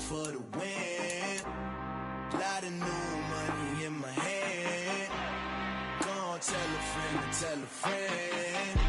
for the win. Lot of new money in my hand. Gonna tell a friend to tell a friend.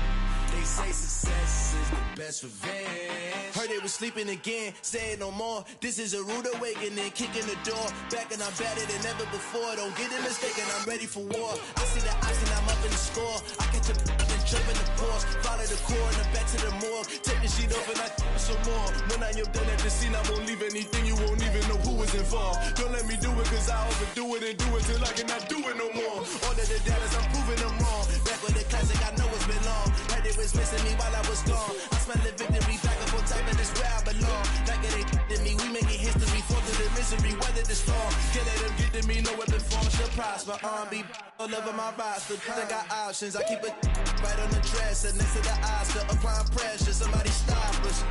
They say success is the best revenge. Heard they was sleeping again, say it no more. This is a rude awakening, kicking the door. Back and I'm better than ever before. Don't get it mistaken, I'm ready for war. I see the ice and I'm up in the score. I catch a and jump in the force. Follow the core and the back to the morgue. Take the sheet off and I some more. When I am done at the scene, I won't leave anything. You won't even know who was involved. Don't let me do it cause I overdo it and do it till I cannot do it no more. All of the doubters, I'm proving them wrong. Back with the classic, I know it's been long. Heard they was missing me while I was gone. I smell the victory back up on top and it's where I belong. Like it ain't to me, we making history. Fall through the misery, weather the storm. Can't let them get to me, no weapon form should prosper. R&B all over my roster. I got options, I keep it right on the dresser. Next to the Oscar, applying pressure. Somebody stop us.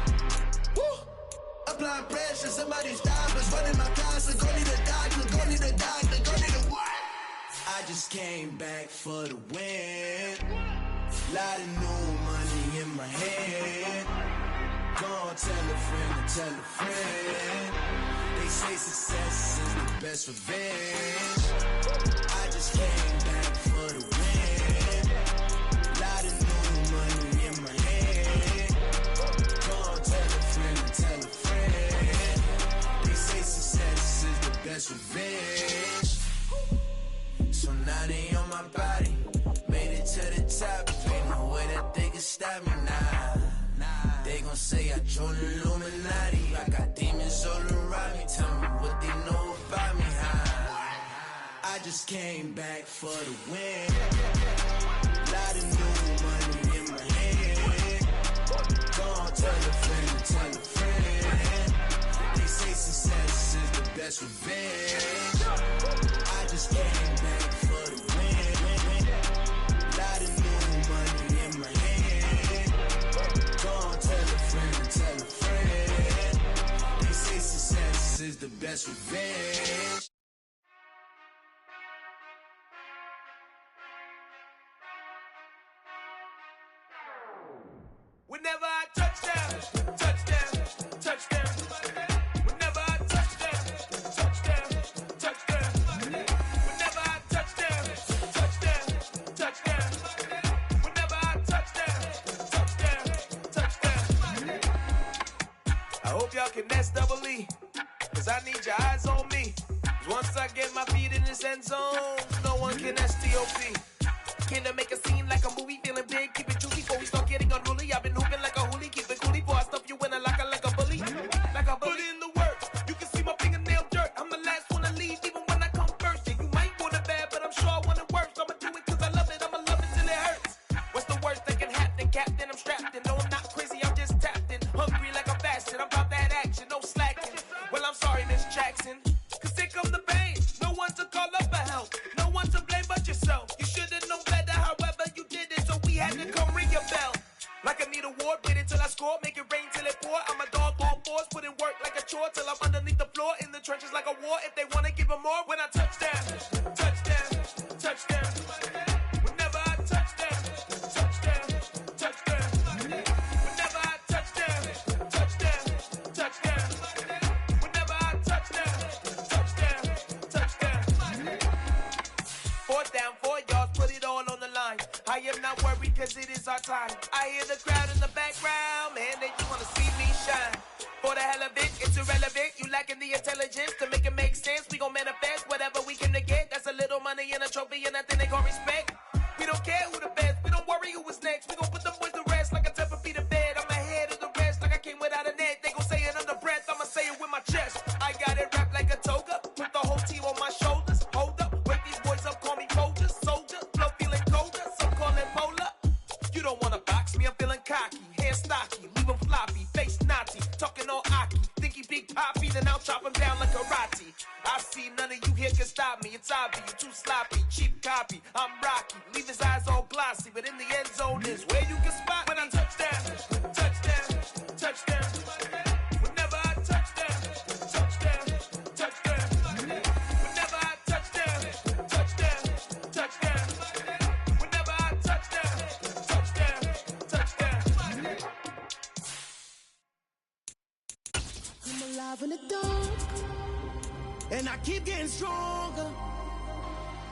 Woo! Applying pressure, somebody stop us. Running my closet, go need a doctor, go need a doctor, go need a what? I just came back for the win. Lot of new money in my hand. Gonna tell a friend to tell a friend. They say success is the best revenge. I just came back for the win. Lot of new money in my hand. Gonna tell a friend to tell a friend. They say success is the best revenge. So now they on my body. Made it to the top. Ain't no way that they can stop me now. They gon' say I joined the Illuminati. I got demons all around me. Tell me what they know about me, huh? I just came back for the win. Lot of new money in my hand. Gonna tell a friend to tell a friend. They say success is the best revenge. I just came back for the win. Lot of new money in my hand. Gonna tell a friend to tell a friend. They say success is the best revenge. Whenever I touchdown, touchdown, touchdown. Whenever I touchdown, touchdown, touchdown. Whenever I touchdown, touchdown, touchdown. Whenever I touchdown, touchdown, touchdown. I hope y'all can nest double E, cause I need your eyes on me. Cause once I get my feet in this end zone, no one can STOP. Can I make a scene like a movie, feeling big, keep it juicy before we start getting unruly. I've been hooping like a hoolie, keep it coolie before I stuff you in a locker like a bully. Like a bully. Put in the work, you can see my fingernail dirt. I'm the last one to leave, even when I come first. Yeah, you might want it bad, but I'm sure I want it worse. I'ma do it cause I love it, I'ma love it till it hurts. What's the worst that can happen, Captain? I'm strapped in, no I'm not crazy, I'm just tapped in. Hungry like I'm fasting, I'm about that action, no slacking. Well, I'm sorry, Miss Jackson, cause here come the pain. No one to call up for help, no one to blame but yourself. You should've known better, however you did it, so we had to come ring your bell. Like I need a ward, wait until I score, make it rain till it pour. I'm a dog on force, put in work like a chore till I'm underneath the floor, in the trenches like a war. If they wanna give them more, when I touchdown, touchdown, touchdown. Whenever I touchdown, touchdown, touchdown. Whenever I touchdown, touchdown, touchdown. Whenever I touchdown, touchdown, touchdown. 4th down, 4 yards, put it all on the line. I am not worried cause it is our time. I hear the crowd in the background, man, they just wanna see me shine. For the hell of it, it's irrelevant. You lacking the intelligence to make it make sense. We gon' manifest whatever we can to get. That's a little money and a trophy and nothing they gon' respect. We don't care who the best, we don't worry who is next. We gon' put them boys to rest like a 10 feet of bed. I'm ahead of the rest like I came without a net. They gon' say it under breath, I'ma say it with my chest. I got it wrapped like a toga, put the whole team on my shoulders. Hold up, wake these boys up, call me Folger, soldier. Flow feeling colder, some call it polar. You don't wanna box me, I'm feeling cocky. Hair stocky, leave him floppy, face naughty. Talking all aki, think he big poppy, then I'll chop him down like karate. I see none of you here can stop me. It's obvious, you too sloppy, cheap copy. I'm Rocky, leave his eyes all glossy, but in the end zone is where you can spot when I touchdown, touchdown, touchdown. Whenever I touchdown, touchdown, touchdown. Whenever I touchdown, touchdown, touchdown. Whenever I touchdown, touchdown, touchdown. I'm alive alive in the dark, and I keep getting stronger.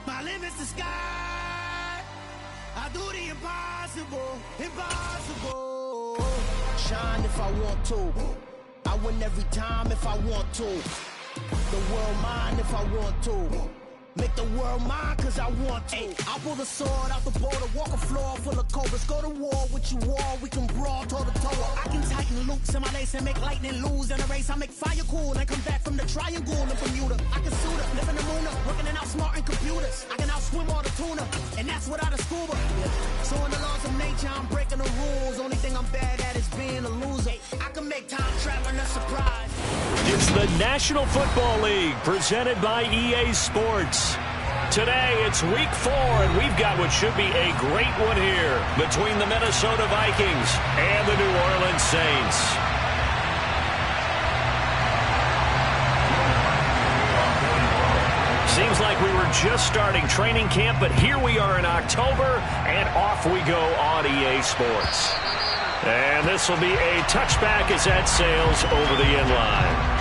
My limit's the sky. I do the impossible, impossible. Shine if I want to. I win every time if I want to. The world mine if I want to. Make the world mine cause I want to. I pull the sword out the border, walk a floor full of cobras. Go to war with you all, we can brawl toe to toe. I can tighten loops in my lace and make lightning lose in a race. I make fire cool and come back from the triangle in Bermuda. I can suit up, live in the moon up, working and outsmarting computers. I can outswim all the tuna, and that's without a scuba. So in the laws of nature, I'm breaking the rules. Only thing I'm bad at is being a loser. I can make time traveling a surprise. It's the National Football League presented by EA Sports. Today, it's week 4, and we've got what should be a great one here between the Minnesota Vikings and the New Orleans Saints. Seems like we were just starting training camp, but here we are in October, and off we go on EA Sports. And this will be a touchback as that sails over the end line.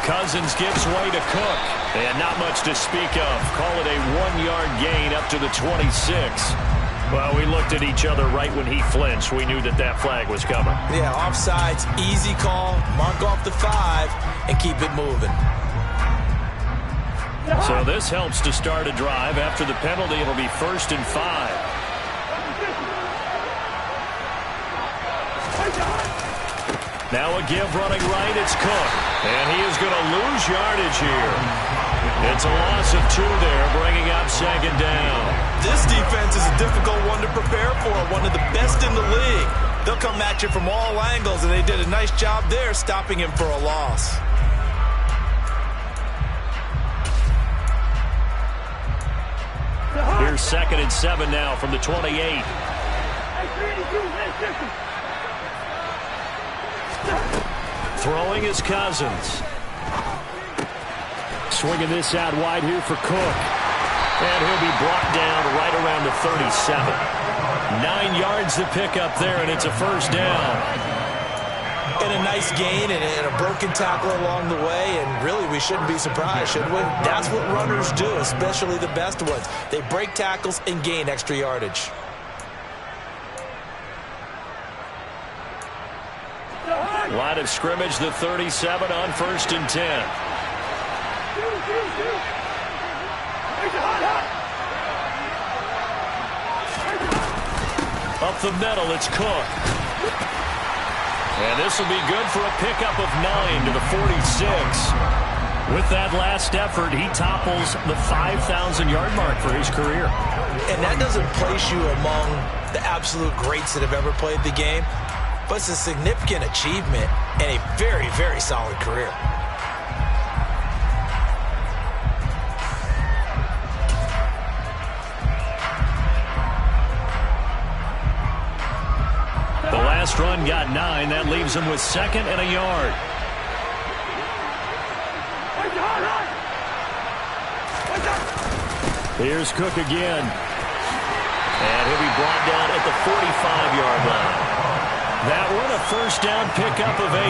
Cousins gives way to Cook, and not much to speak of. Call it a 1-yard gain up to the 26. Well, we looked at each other right when he flinched. We knew that that flag was coming. Yeah, offsides, easy call, mark off the 5, and keep it moving. So this helps to start a drive. After the penalty, it'll be 1st and 5. Now a give running right, it's Cook. And he is going to lose yardage here. It's a loss of 2 there, bringing up 2nd down. This defense is a difficult one to prepare for, one of the best in the league. They'll come at you from all angles, and they did a nice job there stopping him for a loss. Here's 2nd and 7 now from the 28. Throwing is Cousins. Swinging this out wide here for Cook. And he'll be brought down right around the 37. 9 yards to pick up there, and it's a 1st down. And a nice gain and a broken tackle along the way, and really we shouldn't be surprised, should we? That's what runners do, especially the best ones. They break tackles and gain extra yardage. Line of scrimmage, the 37 on 1st and 10. Up the middle, it's Cook. And this will be good for a pickup of 9 to the 46. With that last effort, he topples the 5,000-yard mark for his career. And that doesn't place you among the absolute greats that have ever played the game, but it's a significant achievement and a very, very solid career. The last run got 9. That leaves him with 2nd and a yard. Here's Cook again. And he'll be brought down at the 45-yard line. That one a 1st down pickup of 8.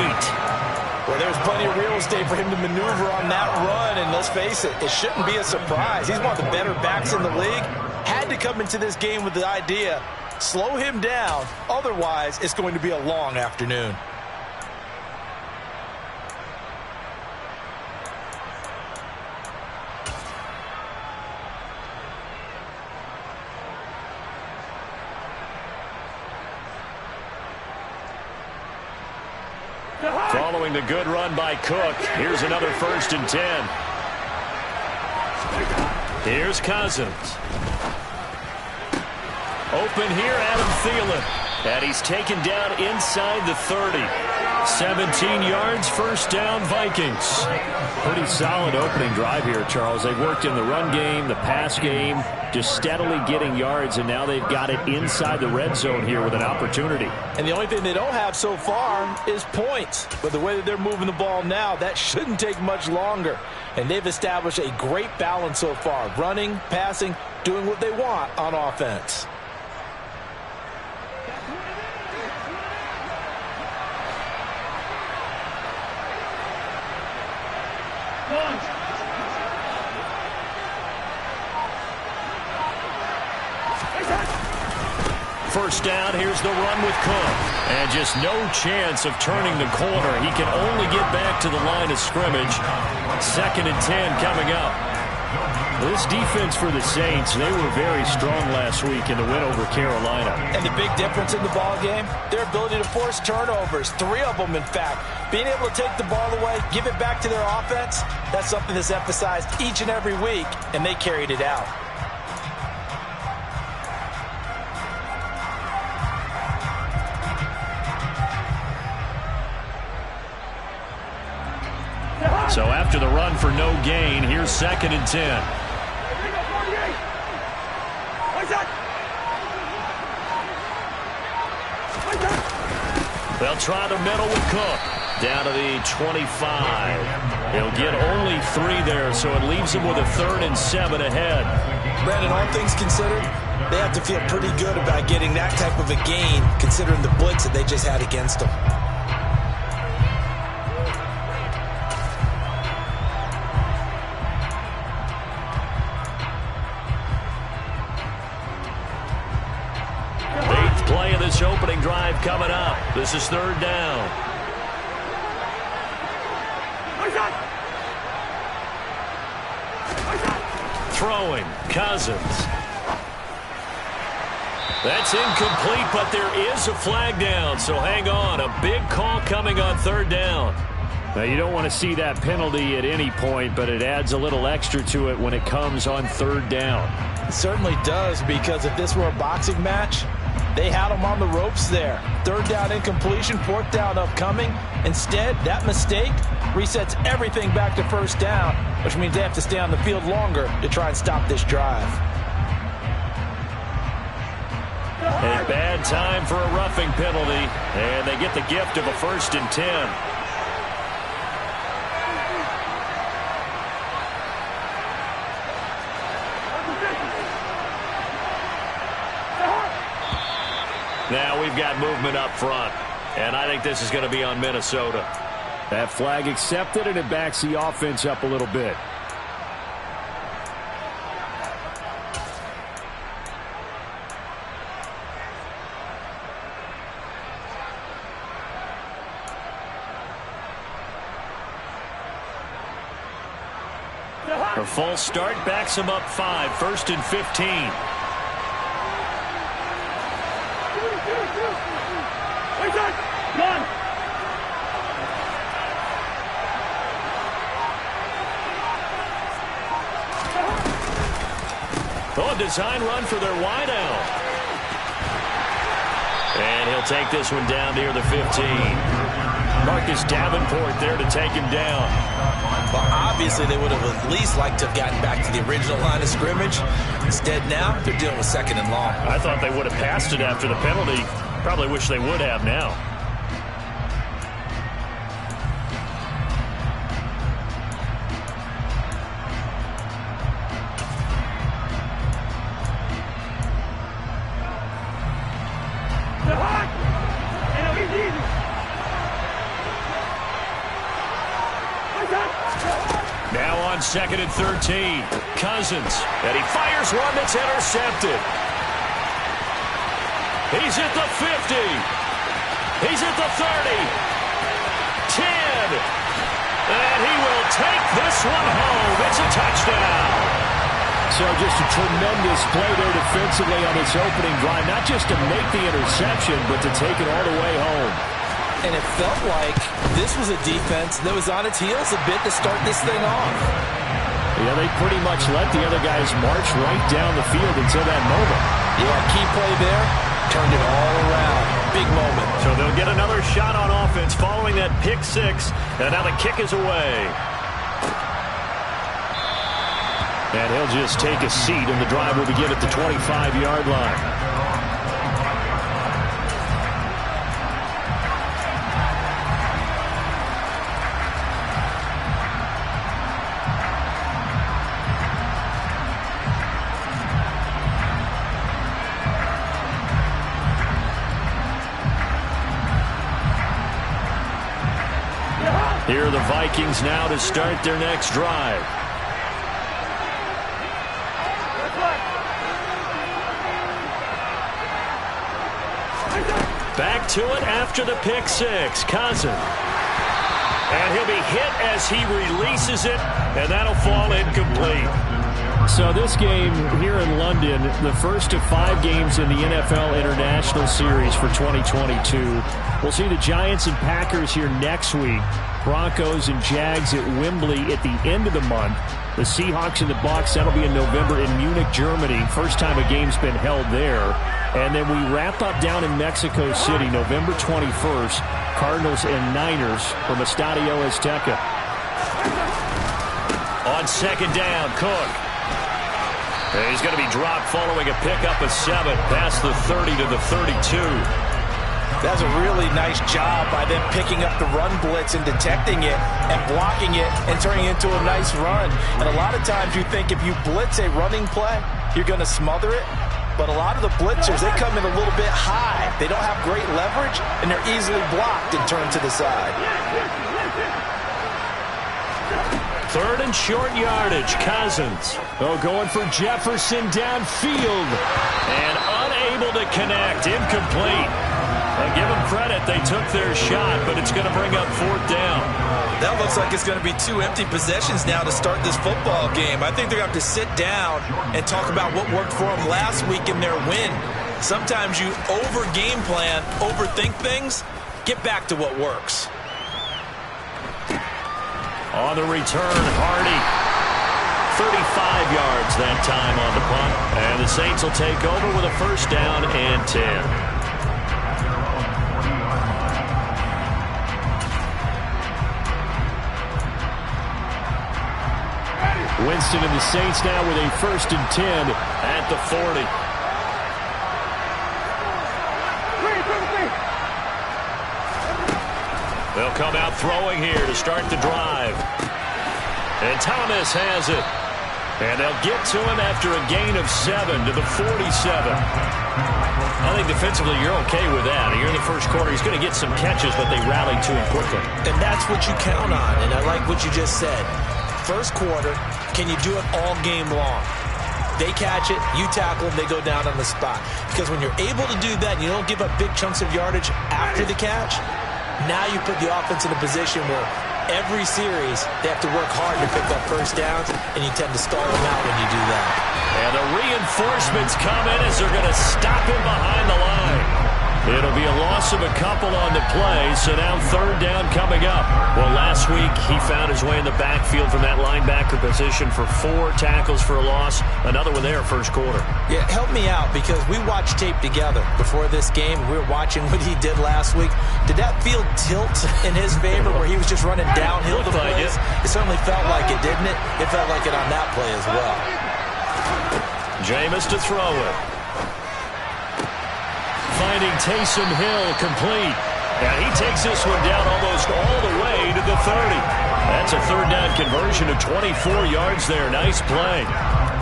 Well, there's plenty of real estate for him to maneuver on that run, and let's face it, it shouldn't be a surprise. He's one of the better backs in the league. Had to come into this game with the idea, slow him down, otherwise it's going to be a long afternoon. Following the good run by Cook, here's another 1st and 10. Here's Cousins. Open here, Adam Thielen. And he's taken down inside the 30. 17 yards, first down, Vikings. Pretty solid opening drive here, Charles. They've worked in the run game, the pass game, just steadily getting yards, and now they've got it inside the red zone here with an opportunity. And the only thing they don't have so far is points. But the way that they're moving the ball now, that shouldn't take much longer. And they've established a great balance so far. Running, passing, doing what they want on offense. First down, here's the run with Cook. And just no chance of turning the corner. He can only get back to the line of scrimmage. 2nd and 10 coming up. This defense for the Saints, they were very strong last week in the win over Carolina. And the big difference in the ball game, their ability to force turnovers. 3 of them, in fact. Being able to take the ball away, give it back to their offense, that's something that's emphasized each and every week, and they carried it out. So after the run for no gain, here's 2nd and 10. They'll try the middle with Cook. Down to the 25. He'll get only 3 there, so it leaves him with a 3rd and 7 ahead. Brandon, all things considered, they have to feel pretty good about getting that type of a gain, considering the blitz that they just had against them. Play of this opening drive coming up. This is 3rd down. Throwing, Cousins. That's incomplete, but there is a flag down, so hang on. A big call coming on 3rd down. Now, you don't want to see that penalty at any point, but it adds a little extra to it when it comes on 3rd down. It certainly does, because if this were a boxing match, they had them on the ropes there. 3rd down incompletion, 4th down upcoming. Instead, that mistake resets everything back to 1st down, which means they have to stay on the field longer to try and stop this drive. A bad time for a roughing penalty, and they get the gift of a 1st and 10. Now we've got movement up front, and I think this is going to be on Minnesota. That flag accepted, and it backs the offense up a little bit. A false start backs him up 5, 1st and 15. Oh, design run for their wideout. And he'll take this one down near the 15. Marcus Davenport there to take him down. Well, obviously they would have at least liked to have gotten back to the original line of scrimmage. Instead now, they're dealing with 2nd and long. I thought they would have passed it after the penalty. Probably wish they would have now. Now on 2nd and 13. Cousins. And he fires one that's intercepted. He's at the 50. He's at the 30. 10. And he will take this one home. It's a touchdown. So just a tremendous play there defensively on this opening drive. Not just to make the interception, but to take it all the way home. And it felt like this was a defense that was on its heels a bit to start this thing off. Yeah, they pretty much let the other guys march right down the field until that moment. Yeah, key play there. turned it all around. Big moment. So they'll get another shot on offense following that pick six. And now the kick is away. And he'll just take a seat, and the drive will begin at the 25-yard line. Here are the Vikings now to start their next drive. Back to it after the pick six. Cousin. And he'll be hit as he releases it, and that'll fall incomplete. So this game here in London, the first of 5 games in the NFL International Series for 2022. We'll see the Giants and Packers here next week. Broncos and Jags at Wembley at the end of the month. The Seahawks and the Bucs, that'll be in November in Munich, Germany. First time a game's been held there. And then we wrap up down in Mexico City, November 21st. Cardinals and Niners from Estadio Azteca. On second down, Cook. And he's going to be dropped following a pickup of 7 past the 30 to the 32. That's a really nice job by them picking up the run blitz and detecting it and blocking it and turning it into a nice run. And a lot of times you think if you blitz a running play, you're going to smother it. But a lot of the blitzers, they come in a little bit high. They don't have great leverage, and they're easily blocked and turned to the side. Third and short yardage. Cousins. Oh, going for Jefferson downfield. And unable to connect. Incomplete. I'll give them credit. They took their shot, but it's going to bring up 4th down. That looks like it's going to be 2 empty possessions now to start this football game. I think they're going to have to sit down and talk about what worked for them last week in their win. Sometimes you over-game plan, overthink things, get back to what works. On the return, Hardy. 35 yards that time on the punt. And the Saints will take over with a 1st down and 10. Winston and the Saints now with a 1st and 10 at the 40. They'll come out throwing here to start the drive. And Thomas has it. And they'll get to him after a gain of 7 to the 47. I think defensively you're okay with that. Here in the first quarter, he's going to get some catches, but they rally to him quickly. And that's what you count on, and I like what you just said. First quarter, can you do it all game long? They catch it, you tackle them, they go down on the spot. Because when you're able to do that and you don't give up big chunks of yardage after the catch, now you put the offense in a position where every series they have to work hard to pick up 1st downs, and you tend to stall them out when you do that. And the reinforcements come in as they're going to stop him behind the line. It'll be a loss of a couple on the play, so now 3rd down coming up. Well, last week he found his way in the backfield from that linebacker position for 4 tackles for a loss. Another one there first quarter. Yeah, help me out, because we watched tape together before this game. We were watching what he did last week. Did that field tilt in his favor where he was just running downhill to plays? It certainly felt like it, didn't it? It felt like it on that play as well. Jameis to throw it. Finding Taysom Hill complete. And he takes this one down almost all the way to the 30. That's a 3rd down conversion of 24 yards there. Nice play.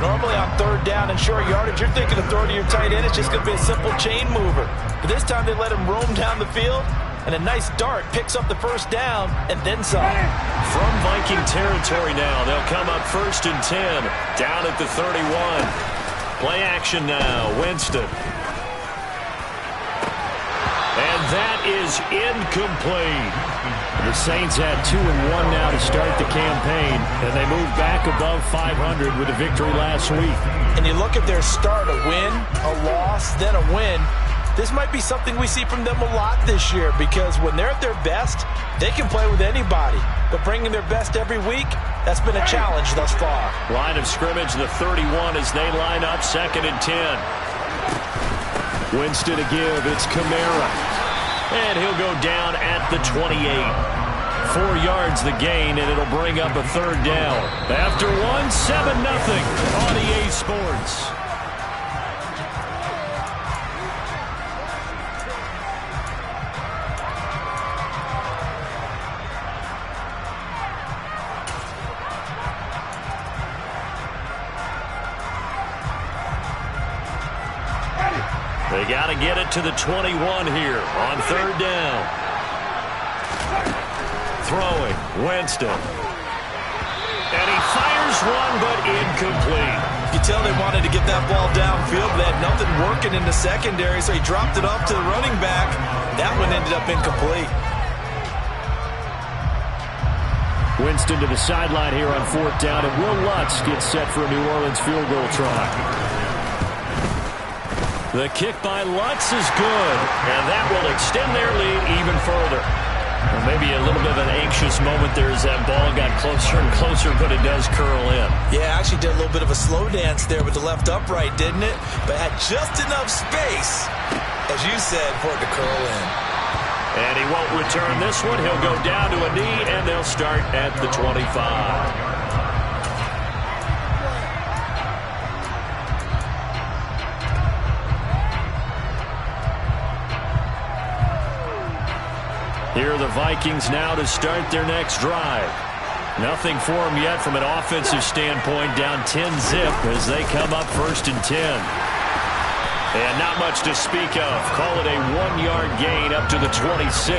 Normally on 3rd down and short yardage, you're thinking of throwing to your tight end. It's just going to be a simple chain mover. But this time they let him roam down the field, and a nice dart picks up the 1st down and then some. From Viking territory now, they'll come up 1st and 10 down at the 31. Play action now. Winston. And that is incomplete. The Saints had 2-1 now to start the campaign, and they moved back above 500 with a victory last week. And you look at their start, a win, a loss, then a win. This might be something we see from them a lot this year, because when they're at their best, they can play with anybody. But bringing their best every week, that's been a challenge thus far. Line of scrimmage, the 31 as they line up 2nd and 10. Winston to give. It's Kamara. And he'll go down at the 28. 4 yards the gain, and it'll bring up a third down. After 7-0 on EA Sports. They got to get it to the 21 here on third down. Throwing, Winston. And he fires one, but incomplete. You can tell they wanted to get that ball downfield, but they had nothing working in the secondary, so he dropped it off to the running back. That one ended up incomplete. Winston to the sideline here on fourth down, and Will Lutz gets set for a New Orleans field goal try. The kick by Lutz is good, and that will extend their lead even further. Well, maybe a little bit of an anxious moment there as that ball got closer and closer, but it does curl in. Yeah, actually did a little bit of a slow dance there with the left upright, didn't it? But had just enough space, as you said, for it to curl in. And he won't return this one. He'll go down to a knee, and they'll start at the 25. Here are the Vikings now to start their next drive. Nothing for them yet from an offensive standpoint, down 10-zip as they come up 1st and 10. And not much to speak of. Call it a 1-yard gain up to the 26.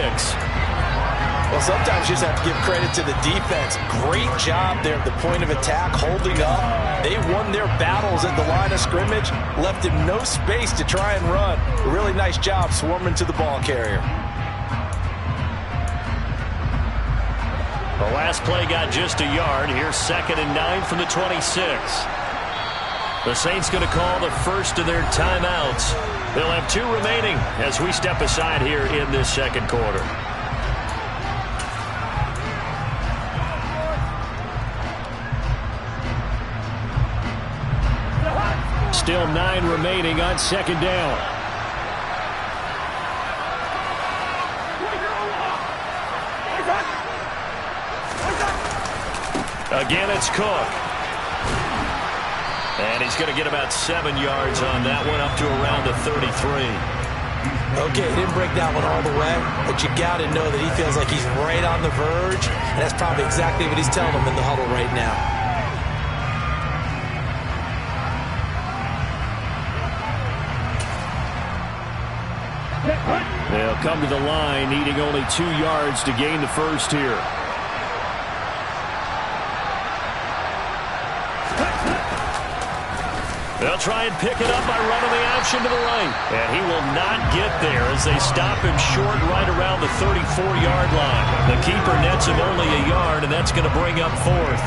Well, sometimes you just have to give credit to the defense. Great job there at the point of attack, holding up. They won their battles at the line of scrimmage, left him no space to try and run. A really nice job swarming to the ball carrier. The last play got just a yard. Here's 2nd and 9 from the 26. The Saints going to call the first of their timeouts. They'll have 2 remaining as we step aside here in this second quarter. Still 9 remaining on 2nd down. Again, it's Cook. And he's going to get about 7 yards on that one, up to around the 33. Okay, he didn't break that one all the way, but you got to know that he feels like he's right on the verge, and that's probably exactly what he's telling them in the huddle right now. They'll come to the line, needing only 2 yards to gain the first here. They'll try and pick it up by running the option to the right. And he will not get there as they stop him short right around the 34-yard line. The keeper nets him only a yard, and that's going to bring up 4th.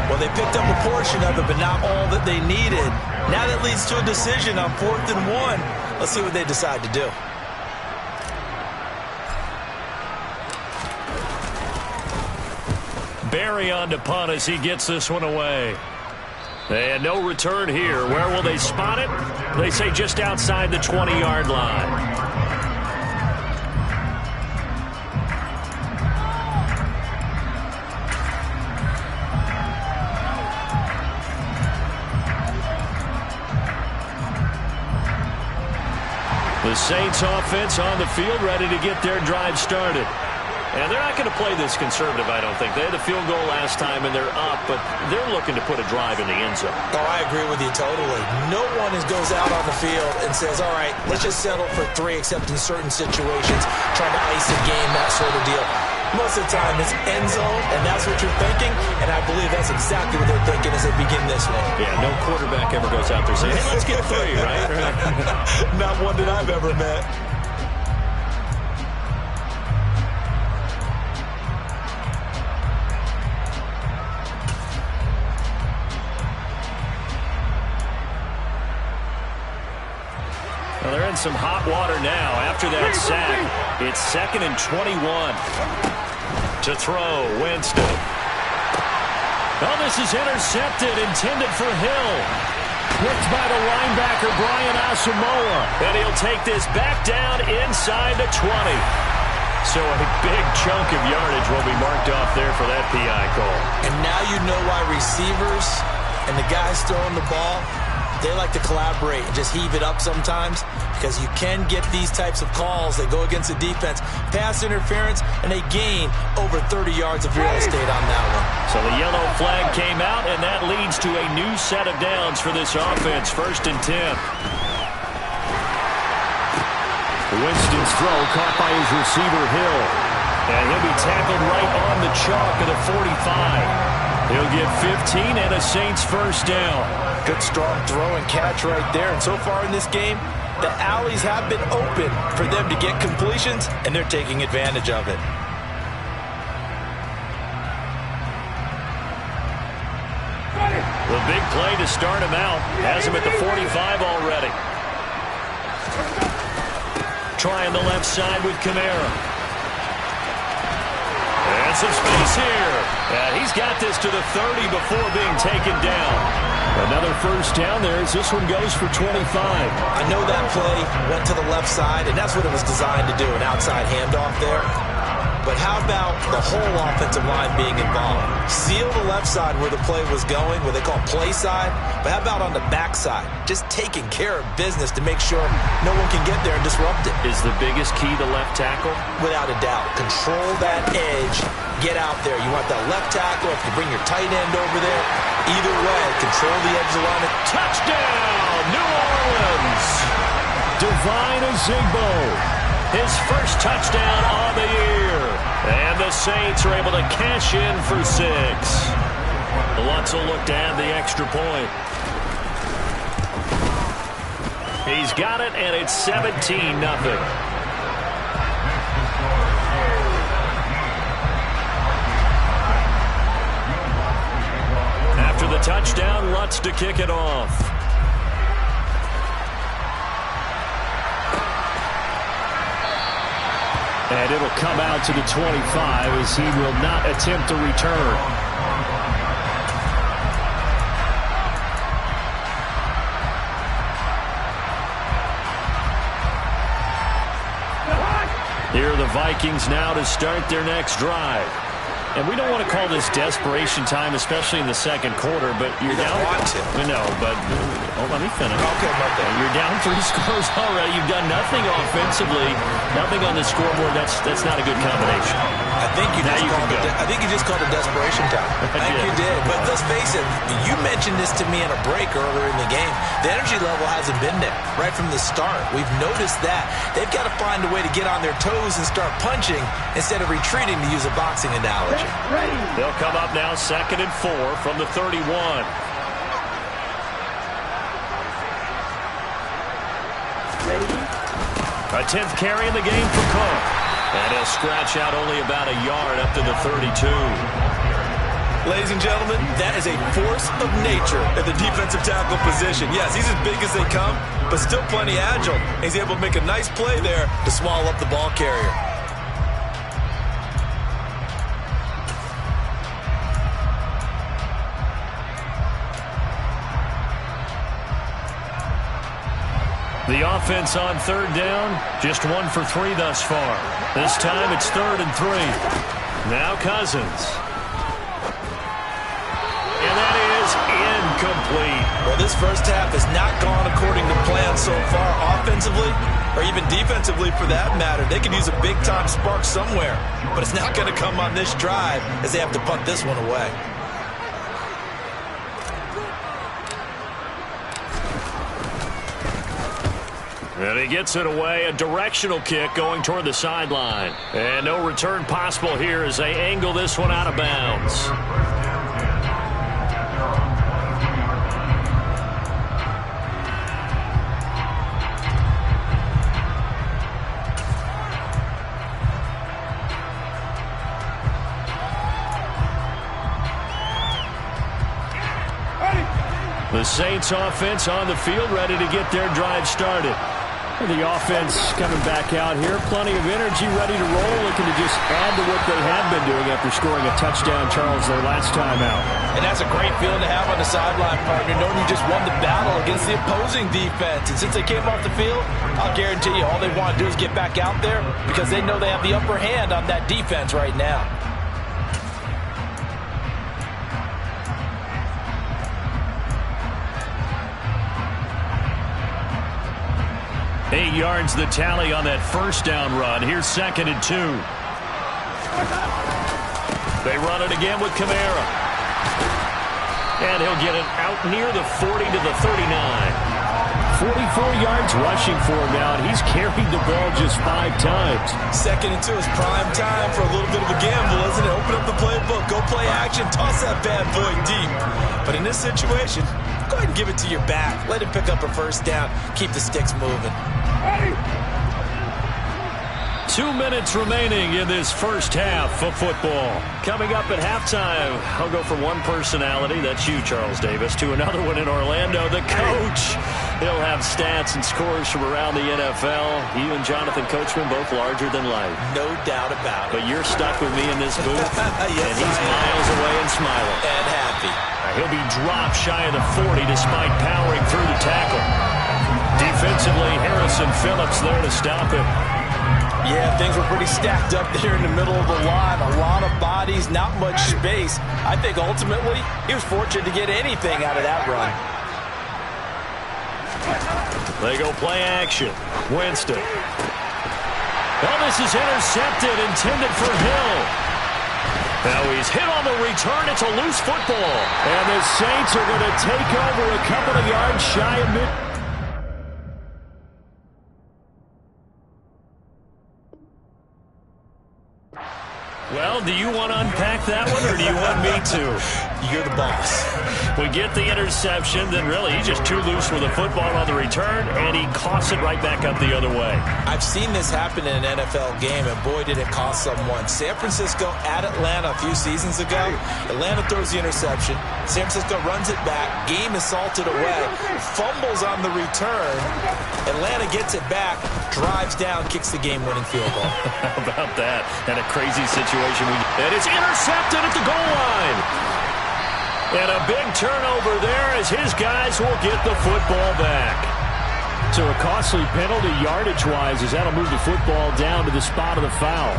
Well, they picked up a portion of it, but not all that they needed. Now that leads to a decision on 4th and 1. Let's see what they decide to do. Barry on to punt as he gets this one away. And no return here. Where will they spot it? They say just outside the 20-yard line. The Saints offense on the field, ready to get their drive started. And they're not going to play this conservative, I don't think. They had the field goal last time, and they're up, but they're looking to put a drive in the end zone. Oh, I agree with you totally. No one goes out on the field and says, all right, let's just settle for 3, except in certain situations, trying to ice a game, that sort of deal. Most of the time, it's end zone, and that's what you're thinking, and I believe that's exactly what they're thinking as they begin this one. Yeah, no quarterback ever goes out there saying, hey, let's get 3, right? Not one that I've ever met. Well, they're in some hot water now after that sack. It's 2nd and 21. To throw, Winston. Oh, this is intercepted, intended for Hill. Picked by the linebacker, Brian Asa. Samoa. And he'll take this back down inside the 20. So a big chunk of yardage will be marked off there for that PI call. And now you know why receivers and the guys throwing the ball, they like to collaborate and just heave it up sometimes, because you can get these types of calls that go against the defense, pass interference, and they gain over 30 yards of real estate on that one. So the yellow flag came out, and that leads to a new set of downs for this offense. 1st and 10. Winston's throw caught by his receiver, Hill. And he'll be tackled right on the chalk of the 45. He'll get 15 and a Saints 1st down. Good strong throw and catch right there. And so far in this game, the alleys have been open for them to get completions, and they're taking advantage of it. The big play to start him out has him at the 45 already. Trying the left side with Kamara. And some space here. And he's got this to the 30 before being taken down. Another 1st down there as this one goes for 25. I know that play went to the left side, and that's what it was designed to do, an outside handoff there. But how about the whole offensive line being involved? Seal the left side where the play was going, what they call play side. But how about on the back side? Just taking care of business to make sure no one can get there and disrupt it. Is the biggest key the left tackle? Without a doubt. Control that edge. Get out there. You want that left tackle. If you bring your tight end over there, either way, control the edge of the line. Touchdown, New Orleans! Divine Azigbo. His 1st touchdown on the year. And the Saints are able to cash in for 6. Lutz will look to add the extra point. He's got it, and it's 17-0. After the touchdown, Lutz to kick it off. And it'll come out to the 25 as he will not attempt to return. Here are the Vikings now to start their next drive. And we don't want to call this desperation time, especially in the 2nd quarter, but you're down. No, but let me finish. Okay, you're down 3 scores already. You've done nothing offensively, nothing on the scoreboard. That's not a good combination. I think you just called it desperation time. I think you did. But let's face it, you mentioned this to me in a break earlier in the game. The energy level hasn't been there right from the start. We've noticed that. They've got to find a way to get on their toes and start punching instead of retreating, to use a boxing analogy. They'll come up now 2nd and 4 from the 31. A 10th carry in the game for Cook. And he'll scratch out only about a yard up to the 32. Ladies and gentlemen, that is a force of nature at the defensive tackle position. Yes, he's as big as they come, but still plenty agile. He's able to make a nice play there to swallow up the ball carrier. The offense on 3rd down, just 1 for 3 thus far. This time it's 3rd and 3. Now Cousins. And that is incomplete. Well, this first half has not gone according to plan so far, offensively or even defensively for that matter. They could use a big-time spark somewhere, but it's not going to come on this drive as they have to punt this one away. And he gets it away, a directional kick going toward the sideline. And no return possible here as they angle this one out of bounds. The Saints offense on the field, ready to get their drive started. And the offense coming back out here. Plenty of energy, ready to roll, looking to just add to what they have been doing after scoring a touchdown, Charles, their last time out. And that's a great feeling to have on the sideline, partner, knowing you just won the battle against the opposing defense. And since they came off the field, I'll guarantee you all they want to do is get back out there because they know they have the upper hand on that defense right now. 8 yards the tally on that first down run. Here's 2nd and 2. They run it again with Kamara. And he'll get it out near the 40 to the 39. 44 yards rushing for him now, and he's carried the ball just 5 times. 2nd and 2 is prime time for a little bit of a gamble, isn't it? Open up the playbook, go play action, toss that bad boy deep. But in this situation, go ahead and give it to your back. Let him pick up a first down. Keep the sticks moving. 2 minutes remaining in this first half of football. Coming up at halftime, I'll go from one personality, that's you, Charles Davis, to another one in Orlando, the coach. He'll have stats and scores from around the NFL. You and Jonathan Coachman, both larger than life. No doubt about it. But you're stuck with me in this booth, yes, and he's miles away and smiling. And happy. He'll be dropped shy of the 40 despite powering through the tackle. Defensively, Harrison Phillips there to stop him. Yeah, things were pretty stacked up there in the middle of the line. A lot of bodies, not much space. I think ultimately he was fortunate to get anything out of that run. They go play action. Winston. Oh, this is intercepted, intended for Hill. Now he's hit on the return. It's a loose football. And the Saints are going to take over a couple of yards shy of mid. Well, do you want to unpack that one, or do you want me to? You're the boss. We get the interception, then really he's just too loose with the football on the return, and he coughs it right back up the other way. I've seen this happen in an NFL game, and boy, did it cost someone. San Francisco at Atlanta a few seasons ago. Atlanta throws the interception. San Francisco runs it back. Game is salted away. Fumbles on the return. Atlanta gets it back, drives down, kicks the game-winning field goal. How about that? And a crazy situation. And it's intercepted at the goal line. And a big turnover there as his guys will get the football back. So a costly penalty yardage-wise as that'll move the football down to the spot of the foul.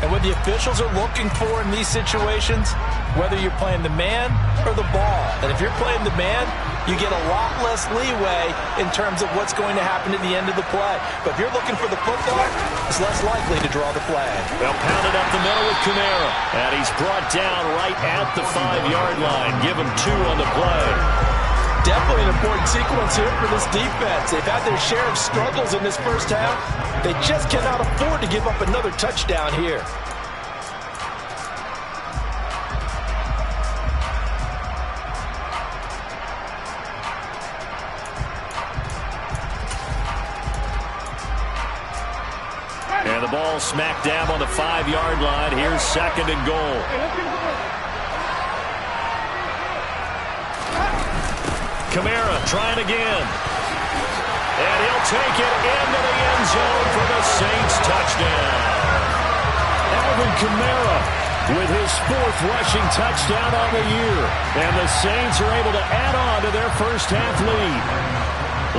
And what the officials are looking for in these situations, whether you're playing the man or the ball. And if you're playing the man, you get a lot less leeway in terms of what's going to happen at the end of the play. But if you're looking for the football, it's less likely to draw the flag. They'll pound it up the middle with Kamara. And he's brought down right at the 5-yard line. Give him 2 on the play. Definitely an important sequence here for this defense. They've had their share of struggles in this first half. They just cannot afford to give up another touchdown here. And the ball smack dab on the 5-yard line. Here's 2nd and goal. Kamara trying again. And he'll take it into the end zone for the Saints touchdown. Alvin Kamara with his 4th rushing touchdown on the year. And the Saints are able to add on to their first half lead.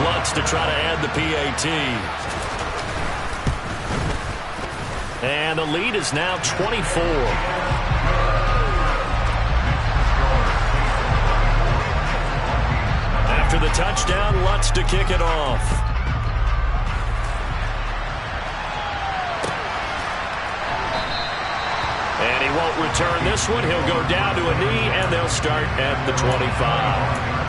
Lutz to try to add the PAT. And the lead is now 24. After the touchdown, Lutz to kick it off. And he won't return this one. He'll go down to a knee, and they'll start at the 25.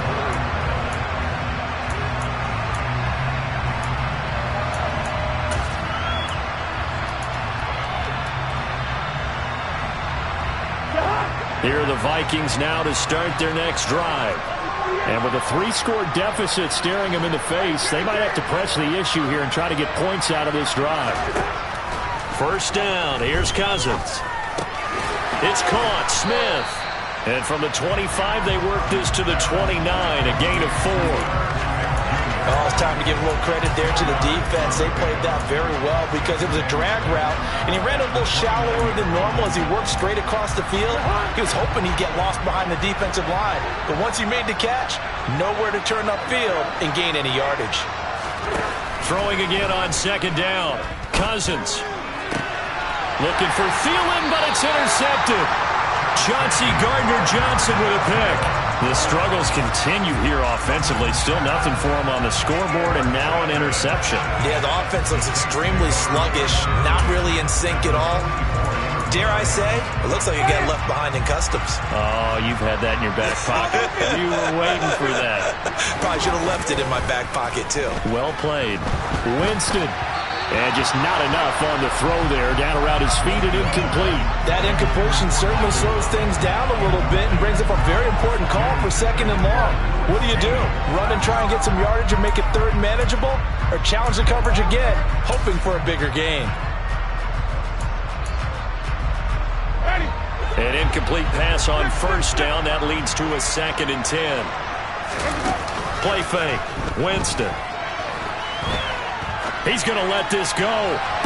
Here are the Vikings now to start their next drive. And with a 3-score deficit staring them in the face, they might have to press the issue here and try to get points out of this drive. First down, here's Cousins. It's caught, Smith. And from the 25, they work this to the 29, a gain of 4. Oh, it's time to give a little credit there to the defense. They played that very well because it was a drag route, and he ran a little shallower than normal as he worked straight across the field. He was hoping he'd get lost behind the defensive line, but once he made the catch, nowhere to turn upfield and gain any yardage. Throwing again on second down. Cousins looking for Thielen, but it's intercepted. Chauncey Gardner-Johnson with a pick. The struggles continue here offensively. Still nothing for him on the scoreboard, and now an interception. Yeah, the offense looks extremely sluggish, not really in sync at all. Dare I say, it looks like it got left behind in customs. Oh, you've had that in your back pocket. You were waiting for that. Probably should have left it in my back pocket, too. Well played. Winston. And just not enough on the throw there. Down around his feet and incomplete. That incompletion certainly slows things down a little bit and brings up a very important call for second and long. What do? Run and try and get some yardage and make it third and manageable? Or challenge the coverage again, hoping for a bigger gain? An incomplete pass on first down. That leads to a 2nd and 10. Play fake. Winston. He's going to let this go.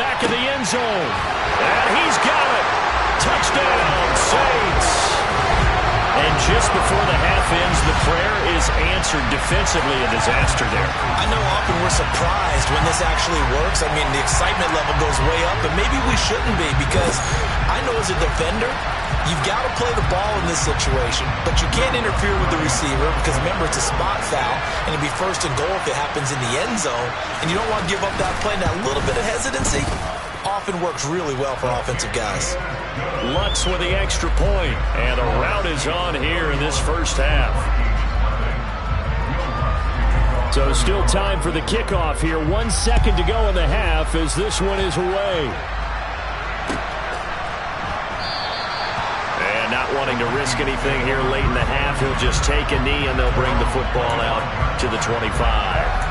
Back of the end zone. And he's got it. Touchdown, Saints. And just before the half ends, the prayer is answered defensively. A disaster there. I know often we're surprised when this actually works. I mean, the excitement level goes way up, but maybe we shouldn't be because I know as a defender, you've got to play the ball in this situation, but you can't interfere with the receiver because, remember, it's a spot foul, and it'd be 1st and goal if it happens in the end zone, and you don't want to give up that play. And that little bit of hesitancy often works really well for offensive guys. Lutz with the extra point, and a rout is on here in this first half. So still time for the kickoff here. 1 second to go in the half as this one is away. And not wanting to risk anything here late in the half, he'll just take a knee and they'll bring the football out to the 25.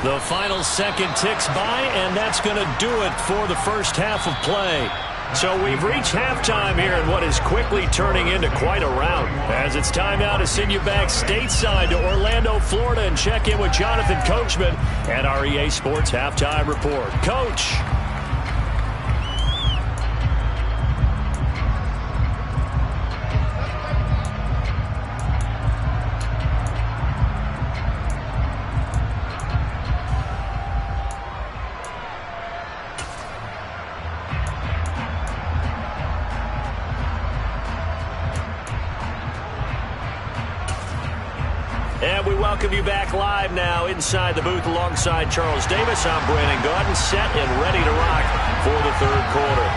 The final second ticks by, and that's going to do it for the first half of play. So we've reached halftime here in what is quickly turning into quite a rout. As it's time now to send you back stateside to Orlando, Florida, and check in with Jonathan Coachman at our EA Sports Halftime Report. Coach. And we welcome you back live now inside the booth alongside Charles Davis. I'm Brandon Gaudin, set and ready to rock for the third quarter.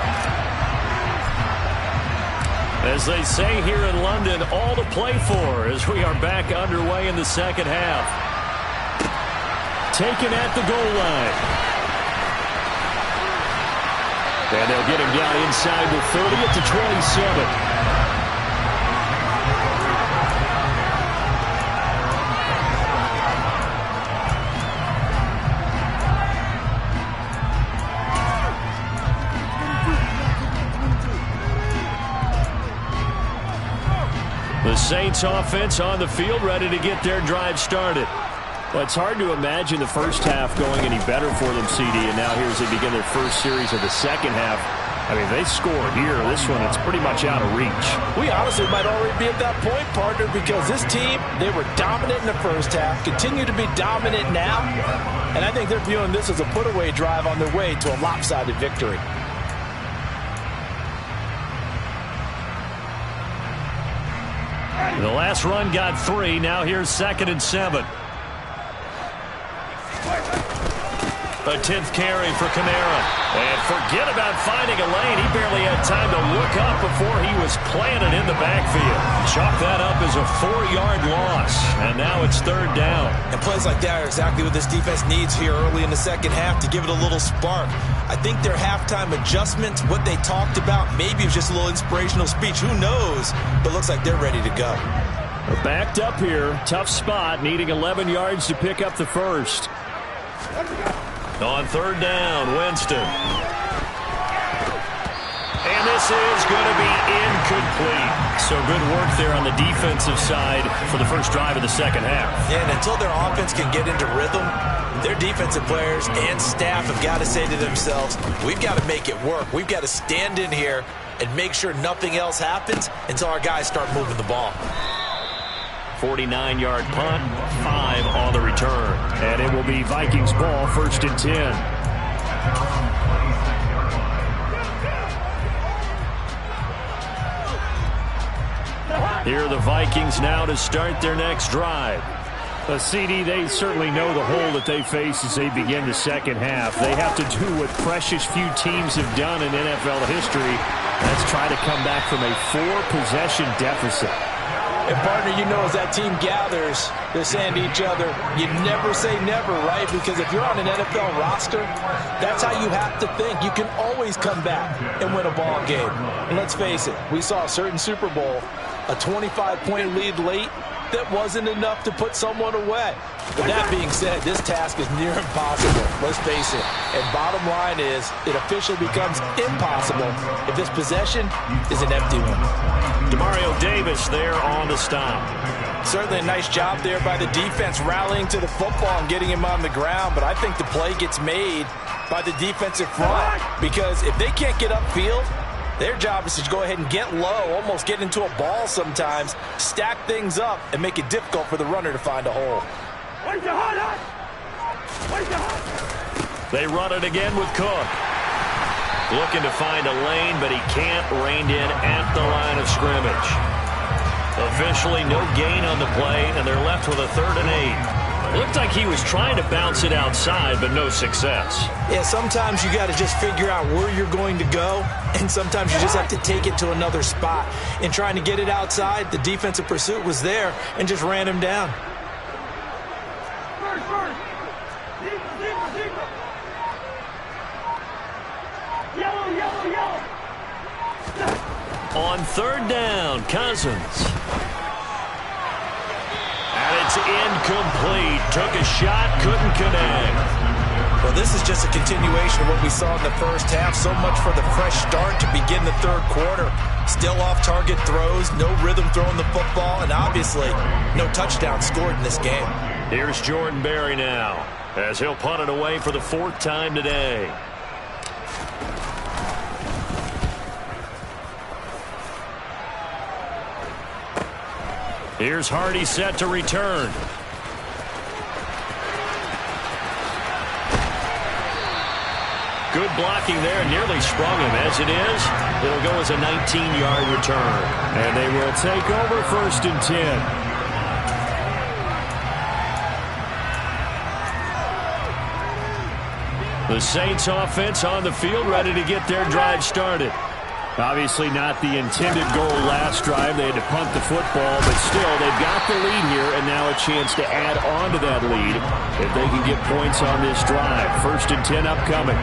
As they say here in London, all to play for as we are back underway in the second half. Taken at the goal line. And they'll get him down inside the 30 at the 27. The Saints offense on the field, ready to get their drive started. Well, it's hard to imagine the first half going any better for them, CD, and now here as they begin their first series of the second half. I mean, they score here. This one, it's pretty much out of reach. We honestly might already be at that point, partner, because this team, they were dominant in the first half, continue to be dominant now, and I think they're viewing this as a put-away drive on their way to a lopsided victory. The last run got 3. Now here's 2nd and 7. A 10th carry for Kamara. And forget about finding a lane. He barely had time to look up before he was planted in the backfield. Chalk that up as a 4-yard loss. And now it's 3rd down. And plays like that are exactly what this defense needs here early in the second half to give it a little spark. I think their halftime adjustment, what they talked about, maybe it was just a little inspirational speech. Who knows? But looks like they're ready to go. We're backed up here. Tough spot, needing 11 yards to pick up the first. On third down, Winston. And this is going to be incomplete. So good work there on the defensive side for the first drive of the second half. Yeah, and until their offense can get into rhythm, their defensive players and staff have got to say to themselves, we've got to make it work. We've got to stand in here and make sure nothing else happens until our guys start moving the ball. 49-yard punt, 5 on the return. And it will be Vikings ball, 1st and 10. Here are the Vikings now to start their next drive. CD, they certainly know the hole that they face as they begin the second half. They have to do what precious few teams have done in NFL history. That's try to come back from a 4-possession deficit. And, partner, you know, as that team gathers, they're saying to each other, you never say never, right? Because if you're on an NFL roster, that's how you have to think. You can always come back and win a ball game. And let's face it, we saw a certain Super Bowl, a 25-point lead late, that wasn't enough to put someone away. But that being said, this task is near impossible, let's face it. And bottom line is, it officially becomes impossible if this possession is an empty one. Demario Davis there on the stop. Certainly a nice job there by the defense rallying to the football and getting him on the ground, but I think the play gets made by the defensive front, because if they can't get upfield, their job is to go ahead and get low, almost get into a ball sometimes, stack things up, and make it difficult for the runner to find a hole. They run it again with Cook. Looking to find a lane, but he can't. Reined in at the line of scrimmage. Officially no gain on the play, and they're left with a 3rd and 8. Looked like he was trying to bounce it outside, but no success. Yeah, sometimes you got to just figure out where you're going to go, and sometimes you just have to take it to another spot. In trying to get it outside, the defensive pursuit was there and just ran him down. On 3rd down, Cousins. And it's incomplete. Took a shot, couldn't connect. Well, this is just a continuation of what we saw in the first half. So much for the fresh start to begin the 3rd quarter. Still off-target throws, no rhythm throwing the football, and obviously no touchdown scored in this game. Here's Jordan Berry now, as he'll punt it away for the 4th time today. Here's Hardy set to return. Good blocking there, nearly sprung him. As it is, it'll go as a 19-yard return. And they will take over 1st and 10. The Saints offense on the field, ready to get their drive started. Obviously not the intended goal last drive. They had to punt the football, but still, they've got the lead here, and now a chance to add on to that lead if they can get points on this drive. 1st and 10 upcoming.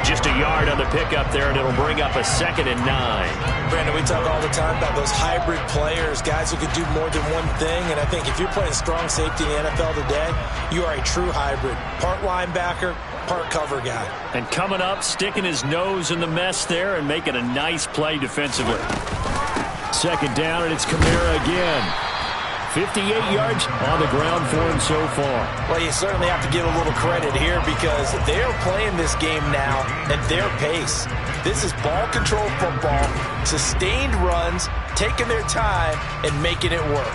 Just a yard on the pickup there, and it'll bring up a 2nd and 9. Brandon, we talk all the time about those hybrid players, guys who could do more than one thing, and I think if you're playing strong safety in the NFL today, you are a true hybrid. Part linebacker, part cover guy. And coming up, sticking his nose in the mess there and making a nice play defensively. 2nd down, and it's Kamara again. 58 yards on the ground for him so far. Well, you certainly have to give a little credit here because they're playing this game now at their pace. This is ball control football, sustained runs, taking their time, and making it work.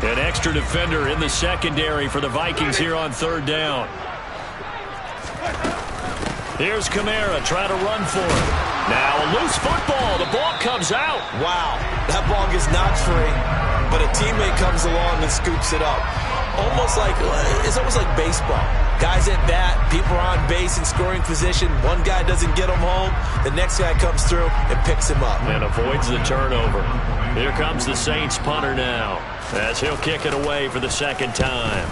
An extra defender in the secondary for the Vikings here on 3rd down. Here's Kamara trying to run for it. Now a loose football. The ball comes out. Wow, that ball gets knocked free, but a teammate comes along and scoops it up. It's almost like baseball. Guys at bat, people are on base in scoring position. One guy doesn't get him home. The next guy comes through and picks him up. And avoids the turnover. Here comes the Saints punter now, as he'll kick it away for the 2nd time.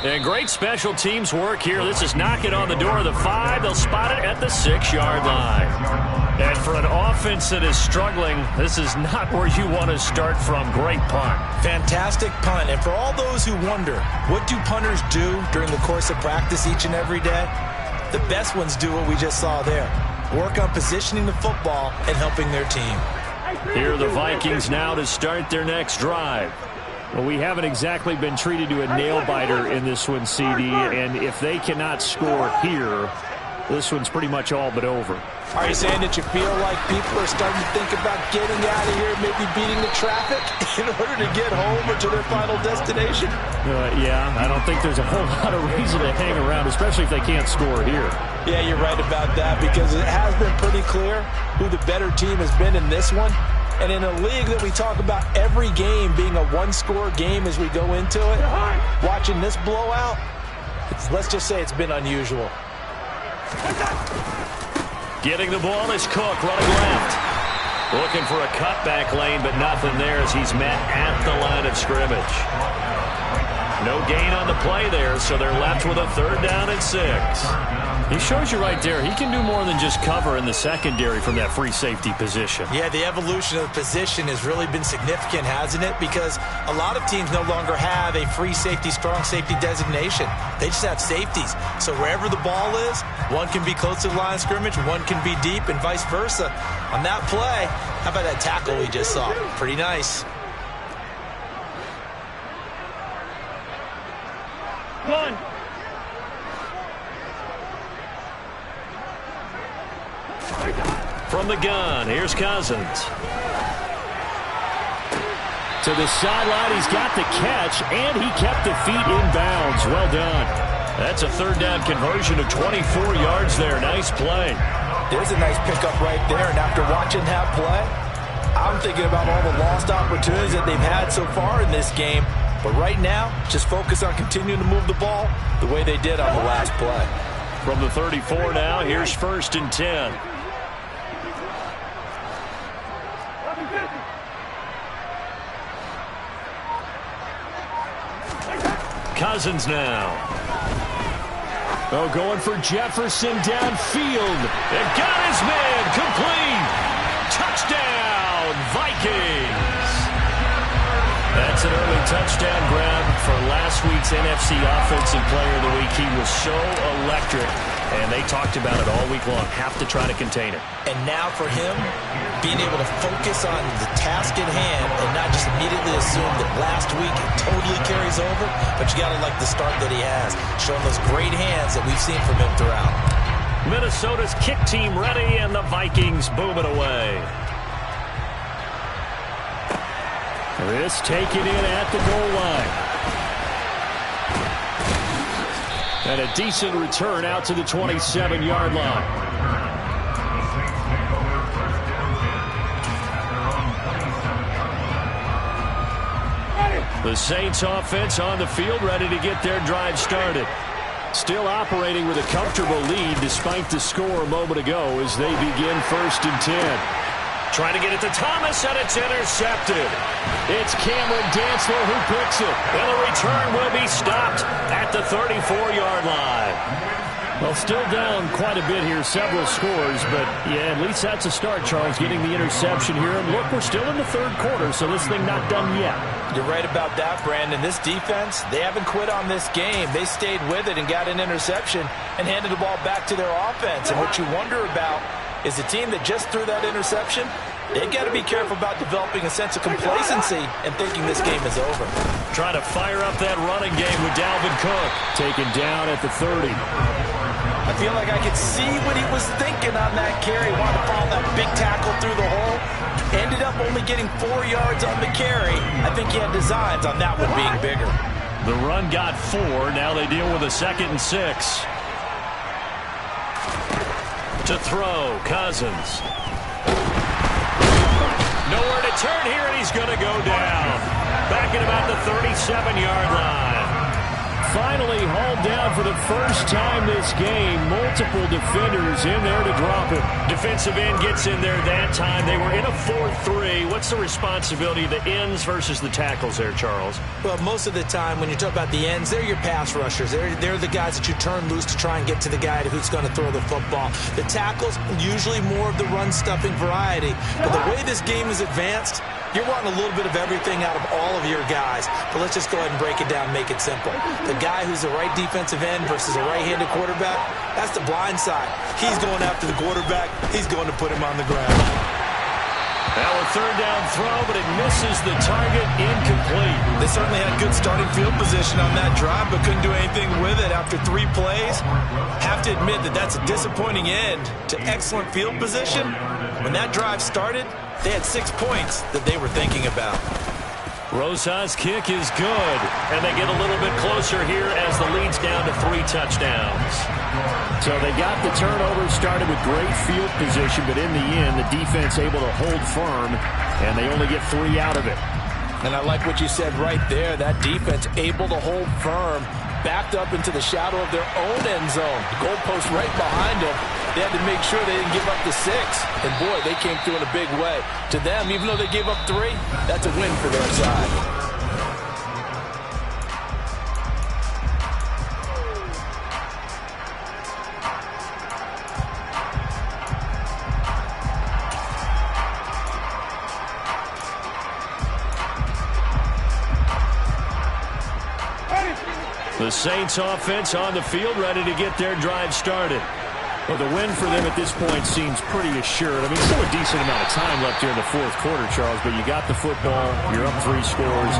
And great special teams work here. This is knocking on the door of the 5. They'll spot it at the 6-yard line. And for an offense that is struggling, this is not where you want to start from. Great punt. Fantastic punt. And for all those who wonder, what do punters do during the course of practice each and every day? The best ones do what we just saw there. Work on positioning the football and helping their team. Here are the Vikings now to start their next drive. Well, we haven't exactly been treated to a nail-biter in this one, CD, and if they cannot score here, this one's pretty much all but over. Are you saying that you feel like people are starting to think about getting out of here, maybe beating the traffic in order to get home or to their final destination? Yeah, I don't think there's a whole lot of reason to hang around, especially if they can't score here. Yeah, you're right about that, because it has been pretty clear who the better team has been in this one. And in a league that we talk about every game being a one-score game as we go into it, watching this blowout, let's just say it's been unusual. Getting the ball is Cook, running left. Looking for a cutback lane, but nothing there as he's met at the line of scrimmage. No gain on the play there, so they're left with a 3rd down and 6. He shows you right there, he can do more than just cover in the secondary from that free safety position. Yeah, the evolution of the position has really been significant, hasn't it? Because a lot of teams no longer have a free safety, strong safety designation. They just have safeties. So wherever the ball is, one can be close to the line of scrimmage, one can be deep, and vice versa. On that play, how about that tackle we just saw? Pretty nice. One. From the gun, here's Cousins. To the sideline, he's got the catch, and he kept the feet in bounds. Well done. That's a 3rd down conversion of 24 yards there. Nice play. There's a nice pickup right there, and after watching that play, I'm thinking about all the lost opportunities that they've had so far in this game. But right now, just focus on continuing to move the ball the way they did on the last play. From the 34 now, here's 1st and 10. Cousins now. Oh, going for Jefferson downfield. And got his man complete. Touchdown, Vikings. That's an early touchdown grab for last week's NFC Offensive Player of the Week. He was so electric, and they talked about it all week long. Have to try to contain it. And now for him, being able to focus on the task at hand and not just immediately assume that last week it totally carries over, but you got to like the start that he has, showing those great hands that we've seen from him throughout. Minnesota's kick team ready, and the Vikings boom it away. This taken in at the goal line. And a decent return out to the 27-yard line. The Saints offense on the field, ready to get their drive started. Still operating with a comfortable lead despite the score a moment ago as they begin 1st and 10. Trying to get it to Thomas, and it's intercepted. It's Cameron Dantzler who picks it, and the return will be stopped at the 34-yard line. Well, still down quite a bit here, several scores, but yeah, at least that's a start, Charles, getting the interception here. And look, we're still in the 3rd quarter, so this thing not done yet. You're right about that, Brandon. This defense, they haven't quit on this game. They stayed with it and got an interception and handed the ball back to their offense. And what you wonder about is the team that just threw that interception, they've got to be careful about developing a sense of complacency and thinking this game is over. Trying to fire up that running game with Dalvin Cook. Taken down at the 30. I feel like I could see what he was thinking on that carry. Wanted to follow that big tackle through the hole. Ended up only getting 4 yards on the carry. I think he had designs on that one being bigger. The run got 4. Now they deal with a 2nd and 6. To throw, Cousins. Nowhere to turn here, and he's going to go down. Back at about the 37-yard line. Finally hauled down down for the first time this game. Multiple defenders in there to drop him. Defensive end gets in there that time. They were in a 4-3. What's the responsibility of the ends versus the tackles there, Charles? Well, most of the time when you talk about the ends, they're your pass rushers. They're the guys that you turn loose to try and get to the guy who's going to throw the football. The tackles, usually more of the run-stuffing variety. But the way this game is advanced, you're wanting a little bit of everything out of all of your guys. But let's just go ahead and break it down and make it simple. The guy who's the right defensive end versus a right-handed quarterback, that's the blind side. He's going after the quarterback. He's going to put him on the ground. Now a third down throw, but it misses the target, incomplete. They certainly had good starting field position on that drive, but couldn't do anything with it after 3 plays. Have to admit that that's a disappointing end to excellent field position. When that drive started, they had 6 points that they were thinking about. Rosa's kick is good, and they get a little bit closer here as the lead's down to 3 touchdowns. So they got the turnover started with great field position, but in the end, the defense able to hold firm, and they only get 3 out of it. And I like what you said right there. That defense able to hold firm, backed up into the shadow of their own end zone. The goalpost right behind them. They had to make sure they didn't give up the 6. And boy, they came through in a big way. To them, even though they gave up 3, that's a win for their side. The Saints offense on the field, ready to get their drive started. Well, the win for them at this point seems pretty assured. I mean, still a decent amount of time left here in the fourth quarter, Charles, but you got the football, you're up 3 scores.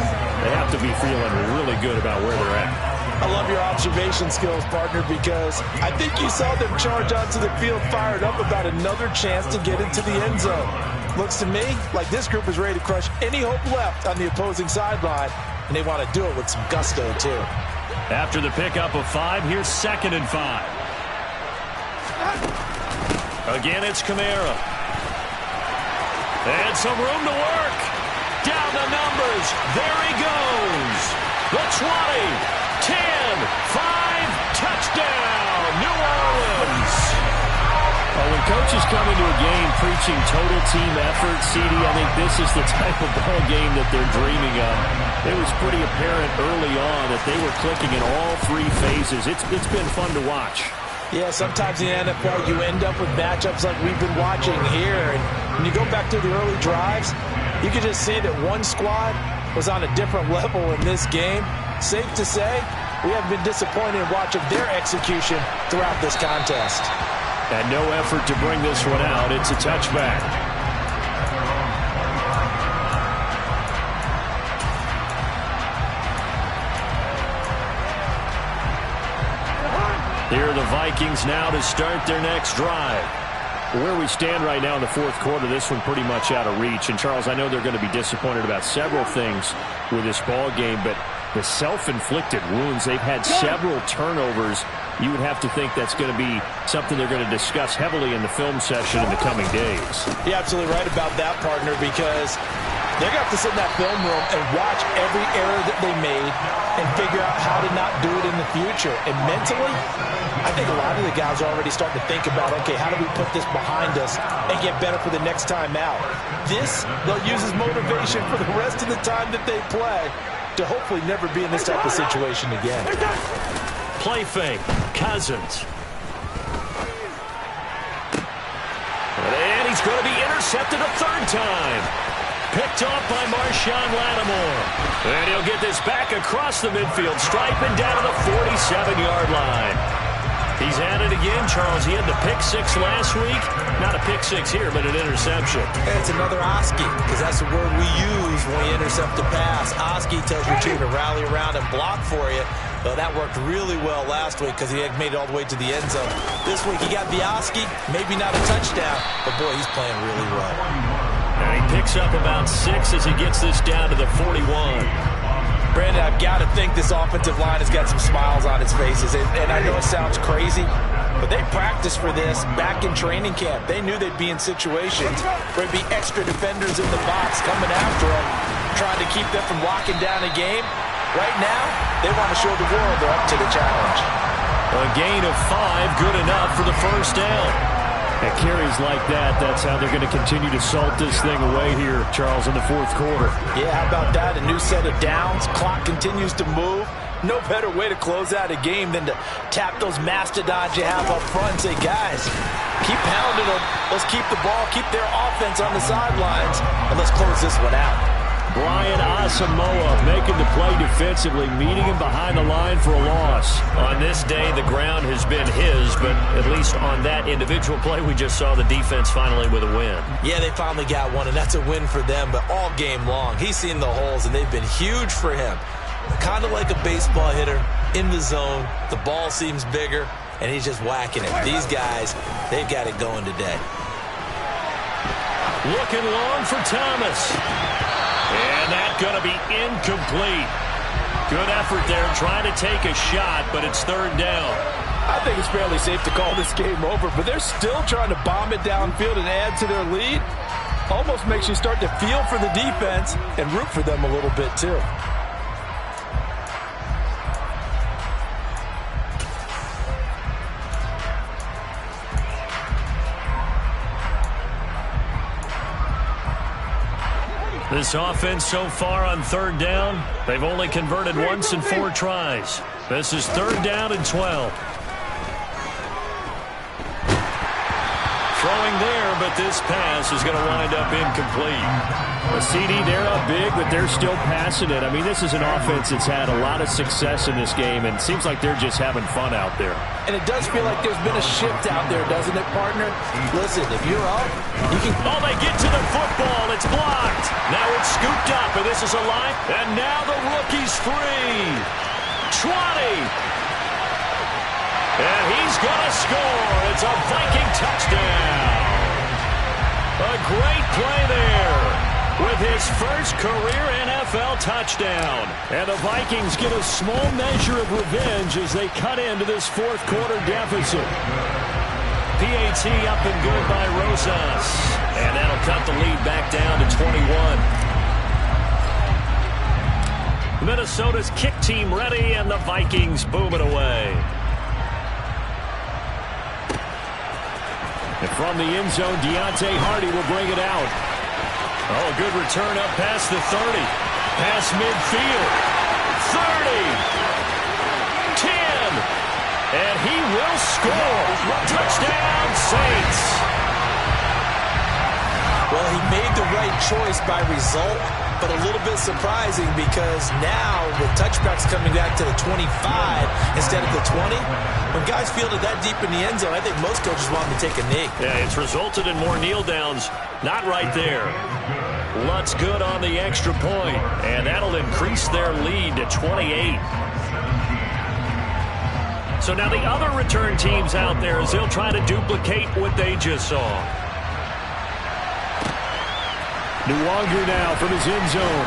They have to be feeling really good about where they're at. I love your observation skills, partner, because I think you saw them charge onto the field fired up about another chance to get into the end zone. Looks to me like this group is ready to crush any hope left on the opposing sideline, and they want to do it with some gusto, too. After the pickup of 5, here's 2nd and 5. Again, it's Kamara. And some room to work. Down the numbers. There he goes. The 20, 10, 5, touchdown, New Orleans. Well, when coaches come into a game preaching total team effort, CD, I think this is the type of ball game that they're dreaming of. It was pretty apparent early on that they were clicking in all 3 phases. It's been fun to watch. Yeah, sometimes in the NFL you end up with matchups like we've been watching here. And when you go back to the early drives, you can just see that one squad was on a different level in this game. Safe to say, we haven't been disappointed in watching their execution throughout this contest. And no effort to bring this one out. It's a touchback. Here are the Vikings now to start their next drive. Where we stand right now in the fourth quarter, this one pretty much out of reach. And, Charles, I know they're going to be disappointed about several things with this ball game, but the self-inflicted wounds, they've had several turnovers. You would have to think that's going to be something they're going to discuss heavily in the film session in the coming days. You're absolutely right about that, partner, because they're going to have to sit in that film room and watch every error that they made and figure out how to not do it in the future. And mentally, I think a lot of the guys are already starting to think about, okay, how do we put this behind us and get better for the next time out? This, they'll use as motivation for the rest of the time that they play to hopefully never be in this type of situation again. Play fake. Cousins. And he's going to be intercepted a 3rd time. Picked off by Marshawn Lattimore. And he'll get this back across the midfield stripe and down to the 47-yard line. He's at it again, Charles. He had the pick 6 last week. Not a pick 6 here, but an interception. And it's another Oski, because that's the word we use when we intercept the pass. Oski tells your team to rally around and block for you. Well, that worked really well last week because he had made it all the way to the end zone. This week he got the Oski, maybe not a touchdown, but boy, he's playing really well. And he picks up about 6 as he gets this down to the 41. Brandon, I've got to think this offensive line has got some smiles on its faces. And I know it sounds crazy, but they practiced for this back in training camp. They knew they'd be in situations where there'd be extra defenders in the box coming after them, trying to keep them from locking down a game. Right now, they want to show the world they're up to the challenge. A gain of 5, good enough for the first down. At carries like that, that's how they're going to continue to salt this thing away here, Charles, in the fourth quarter. Yeah, how about that? A new set of downs. Clock continues to move. No better way to close out a game than to tap those mastodons you have up front and say, guys, keep pounding them. Let's keep the ball, keep their offense on the sidelines, and let's close this one out. Brian Asamoah making the play defensively, meeting him behind the line for a loss. On this day, the ground has been his, but at least on that individual play, we just saw the defense finally with a win. Yeah, they finally got one, and that's a win for them, but all game long, he's seen the holes, and they've been huge for him. Kind of like a baseball hitter in the zone. The ball seems bigger, and he's just whacking it. These guys, they've got it going today. Looking long for Thomas. And that's going to be incomplete. Good effort there trying to take a shot, but it's third down. I think it's fairly safe to call this game over, but they're still trying to bomb it downfield and add to their lead. Almost makes you start to feel for the defense and root for them a little bit too. This offense so far on third down, they've only converted once in 4 tries. This is third down and 12. Throwing there, but this pass is going to wind up incomplete. A CD, they're up big, but they're still passing it. I mean, this is an offense that's had a lot of success in this game, and it seems like they're just having fun out there. And it does feel like there's been a shift out there, doesn't it, partner? Listen, if you're up, you can... Oh, they get to the football. It's blocked. Now it's scooped up, and this is a line. And now the rookie's free. 20. And he's going to score. It's a Viking touchdown. A great play there with his first career NFL touchdown. And the Vikings get a small measure of revenge as they cut into this fourth quarter deficit. PAT up and good by Rosas. And that'll cut the lead back down to 21. Minnesota's kick team ready, and the Vikings boom it away. And from the end zone, Deontay Hardy will bring it out. Oh, good return up past the 30. Past midfield. 30. 10. And he will score. Touchdown, Saints. Well, he made the right choice by result, but a little bit surprising because now with touchbacks coming back to the 25 instead of the 20, when guys field it that deep in the end zone, I think most coaches want them to take a knee. Yeah, it's resulted in more kneel downs. Not right there. Lutz good on the extra point, and that'll increase their lead to 28. So now the other return teams out there as they'll try to duplicate what they just saw. Nwangu now from his end zone.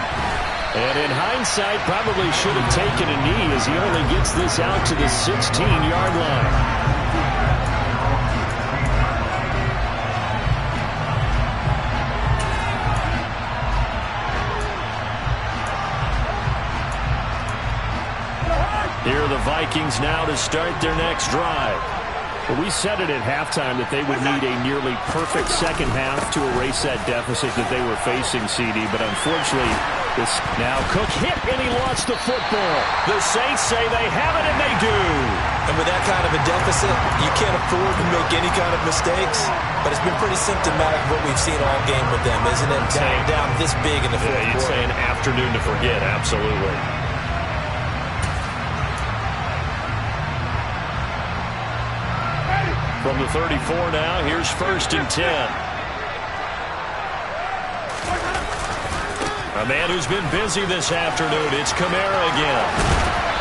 And in hindsight, probably should have taken a knee as he only gets this out to the 16-yard line. Here are the Vikings now to start their next drive. Well, we said it at halftime that they would need a nearly perfect second half to erase that deficit that they were facing, CD. But unfortunately, this now Cook hit and he lost the football. The Saints say they have it and they do. And with that kind of a deficit, you can't afford to make any kind of mistakes. But it's been pretty symptomatic of what we've seen all game with them, isn't it? Down this big in the fourth quarter. You'd say an afternoon to forget, absolutely. From the 34 now, here's 1st and 10. A man who's been busy this afternoon, it's Kamara again.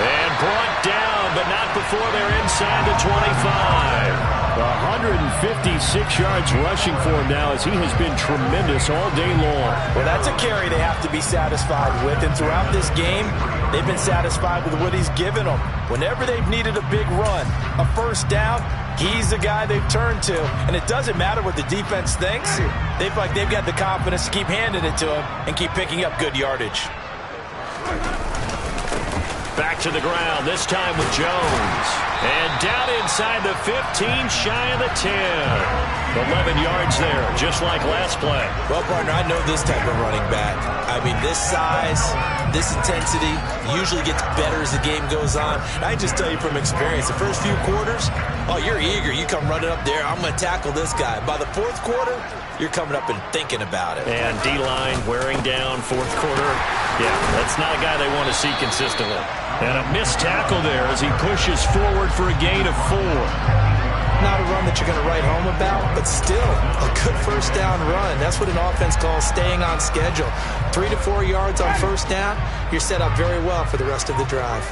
And brought down, but not before they're inside the 25. 156 yards rushing for him now as he has been tremendous all day long. Well, that's a carry they have to be satisfied with. And throughout this game, they've been satisfied with what he's given them. Whenever they've needed a big run, a first down, he's the guy they've turned to. And it doesn't matter what the defense thinks. They've got the confidence to keep handing it to him and keep picking up good yardage. Back to the ground, this time with Jones. And down inside the 15, shy of the 10. 11 yards there, just like last play. Well, partner, I know this type of running back. I mean, this size, this intensity usually gets better as the game goes on. And I just tell you from experience, the first few quarters, oh, you're eager. You come running up there, I'm going to tackle this guy. By the fourth quarter, you're coming up and thinking about it. And D-line wearing down fourth quarter. Yeah, that's not a guy they want to see consistently. And a missed tackle there as he pushes forward for a gain of 4. Not a run that you're going to write home about, but still a good first down run. That's what an offense calls staying on schedule. 3 to 4 yards on first down, you're set up very well for the rest of the drive.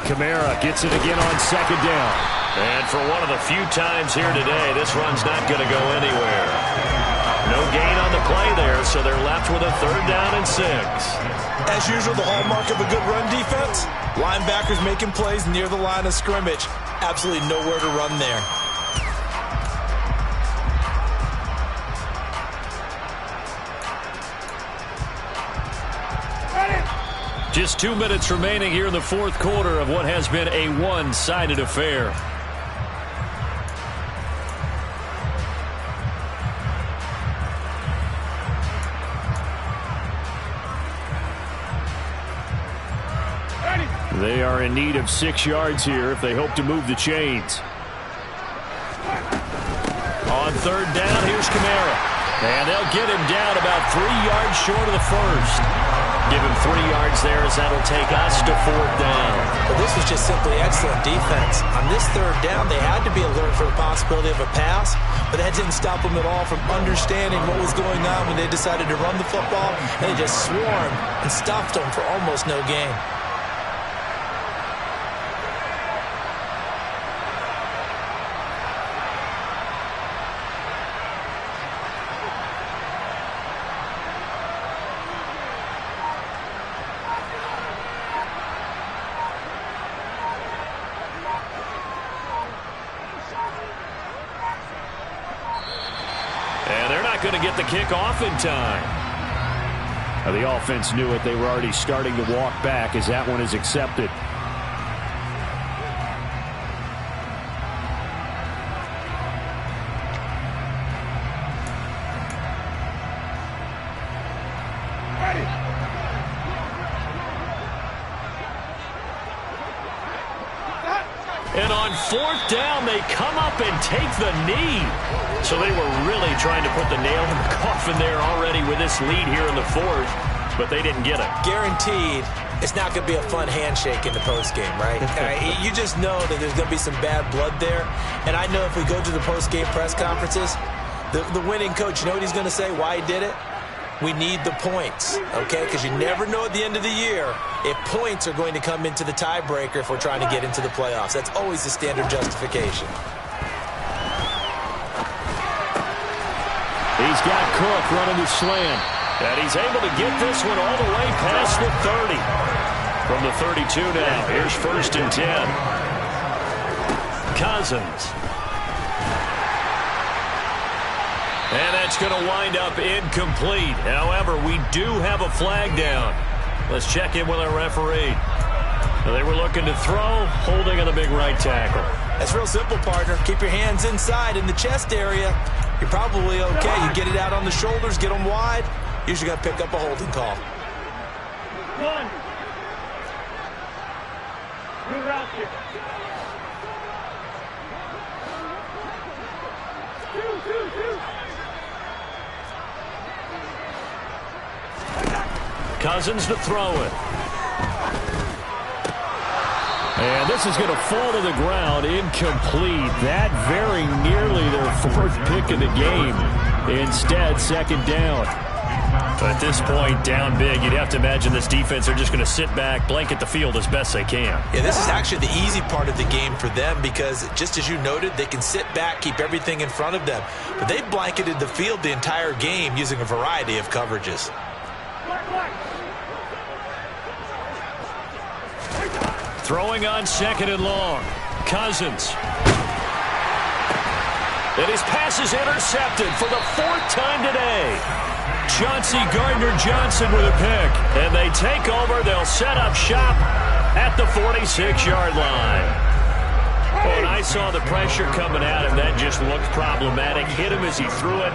Kamara gets it again on second down. And for one of the few times here today, this run's not going to go anywhere. No gain on the play there, so they're left with a 3rd down and 6. As usual, the hallmark of a good run defense, linebackers making plays near the line of scrimmage. Absolutely nowhere to run there. Just 2 minutes remaining here in the fourth quarter of what has been a one-sided affair. They are in need of 6 yards here if they hope to move the chains. On 3rd down, here's Kamara. And they'll get him down about 3 yards short of the first. Give him 3 yards there as that'll take us to 4th down. Well, this was just simply excellent defense. On this 3rd down, they had to be alert for the possibility of a pass, but that didn't stop them at all from understanding what was going on when they decided to run the football, and they just swarmed and stopped them for almost no gain. Going to get the kick off in time. Now, the offense knew it. They were already starting to walk back as that one is accepted. And on 4th down, they come up and take the knee. So they were really trying to put the nail in the coffin there already with this lead here in the 4th, but they didn't get it. Guaranteed, it's not going to be a fun handshake in the postgame, right? You just know that there's going to be some bad blood there. And I know if we go to the postgame press conferences, the winning coach, you know what he's going to say, why he did it? We need the points, okay? Because you never know at the end of the year if points are going to come into the tiebreaker if we're trying to get into the playoffs. That's always the standard justification. He's got Cook running the slant, and he's able to get this one all the way past the 30. From the 32 now, here's 1st and 10. Cousins. And that's going to wind up incomplete. However, we do have a flag down. Let's check in with our referee. They were looking to throw, holding on the big right tackle. That's real simple, partner. Keep your hands inside in the chest area. You're probably okay. You get it out on the shoulders, get them wide. Usually got to pick up a holding call. 1. New route here. 2. Cousins to throw it. And this is going to fall to the ground, incomplete. That very nearly their 4th pick of the game. Instead, 2nd down. But at this point, down big, you'd have to imagine this defense are just going to sit back, blanket the field as best they can. Yeah, this is actually the easy part of the game for them because, just as you noted, they can sit back, keep everything in front of them. But they blanketed the field the entire game using a variety of coverages. Throwing on 2nd and long. Cousins. And his pass is intercepted for the 4th time today. Chauncey Gardner-Johnson with a pick. And they take over. They'll set up shop at the 46-yard line. Oh, and I saw the pressure coming at him. That just looked problematic. Hit him as he threw it,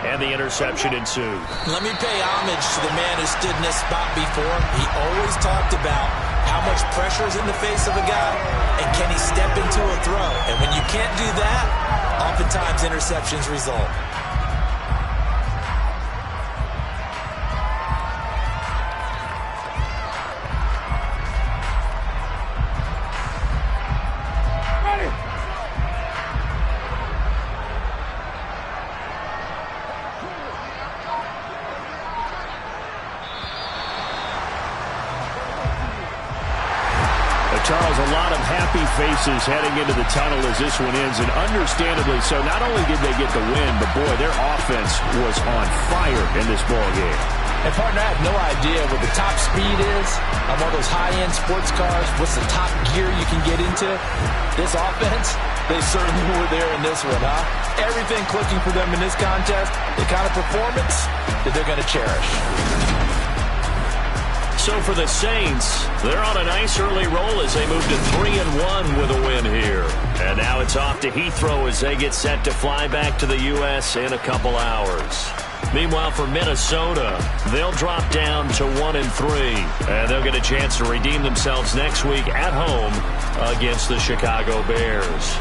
and the interception ensued. Let me pay homage to the man who stood in this spot before. He always talked about how much pressure is in the face of a guy, and can he step into a throw. And when you can't do that, oftentimes interceptions result. Charles, a lot of happy faces heading into the tunnel as this one ends, and understandably so. Not only did they get the win, but boy, their offense was on fire in this ball game. And partner, I have no idea what the top speed is on one of those high-end sports cars. What's the top gear you can get into? This offense, they certainly were there in this one, huh? Everything clicking for them in this contest, the kind of performance that they're going to cherish. So for the Saints, they're on a nice early roll as they move to 3-1 with a win here. And now it's off to Heathrow as they get set to fly back to the U.S. in a couple hours. Meanwhile, for Minnesota, they'll drop down to 1-3. And they'll get a chance to redeem themselves next week at home against the Chicago Bears.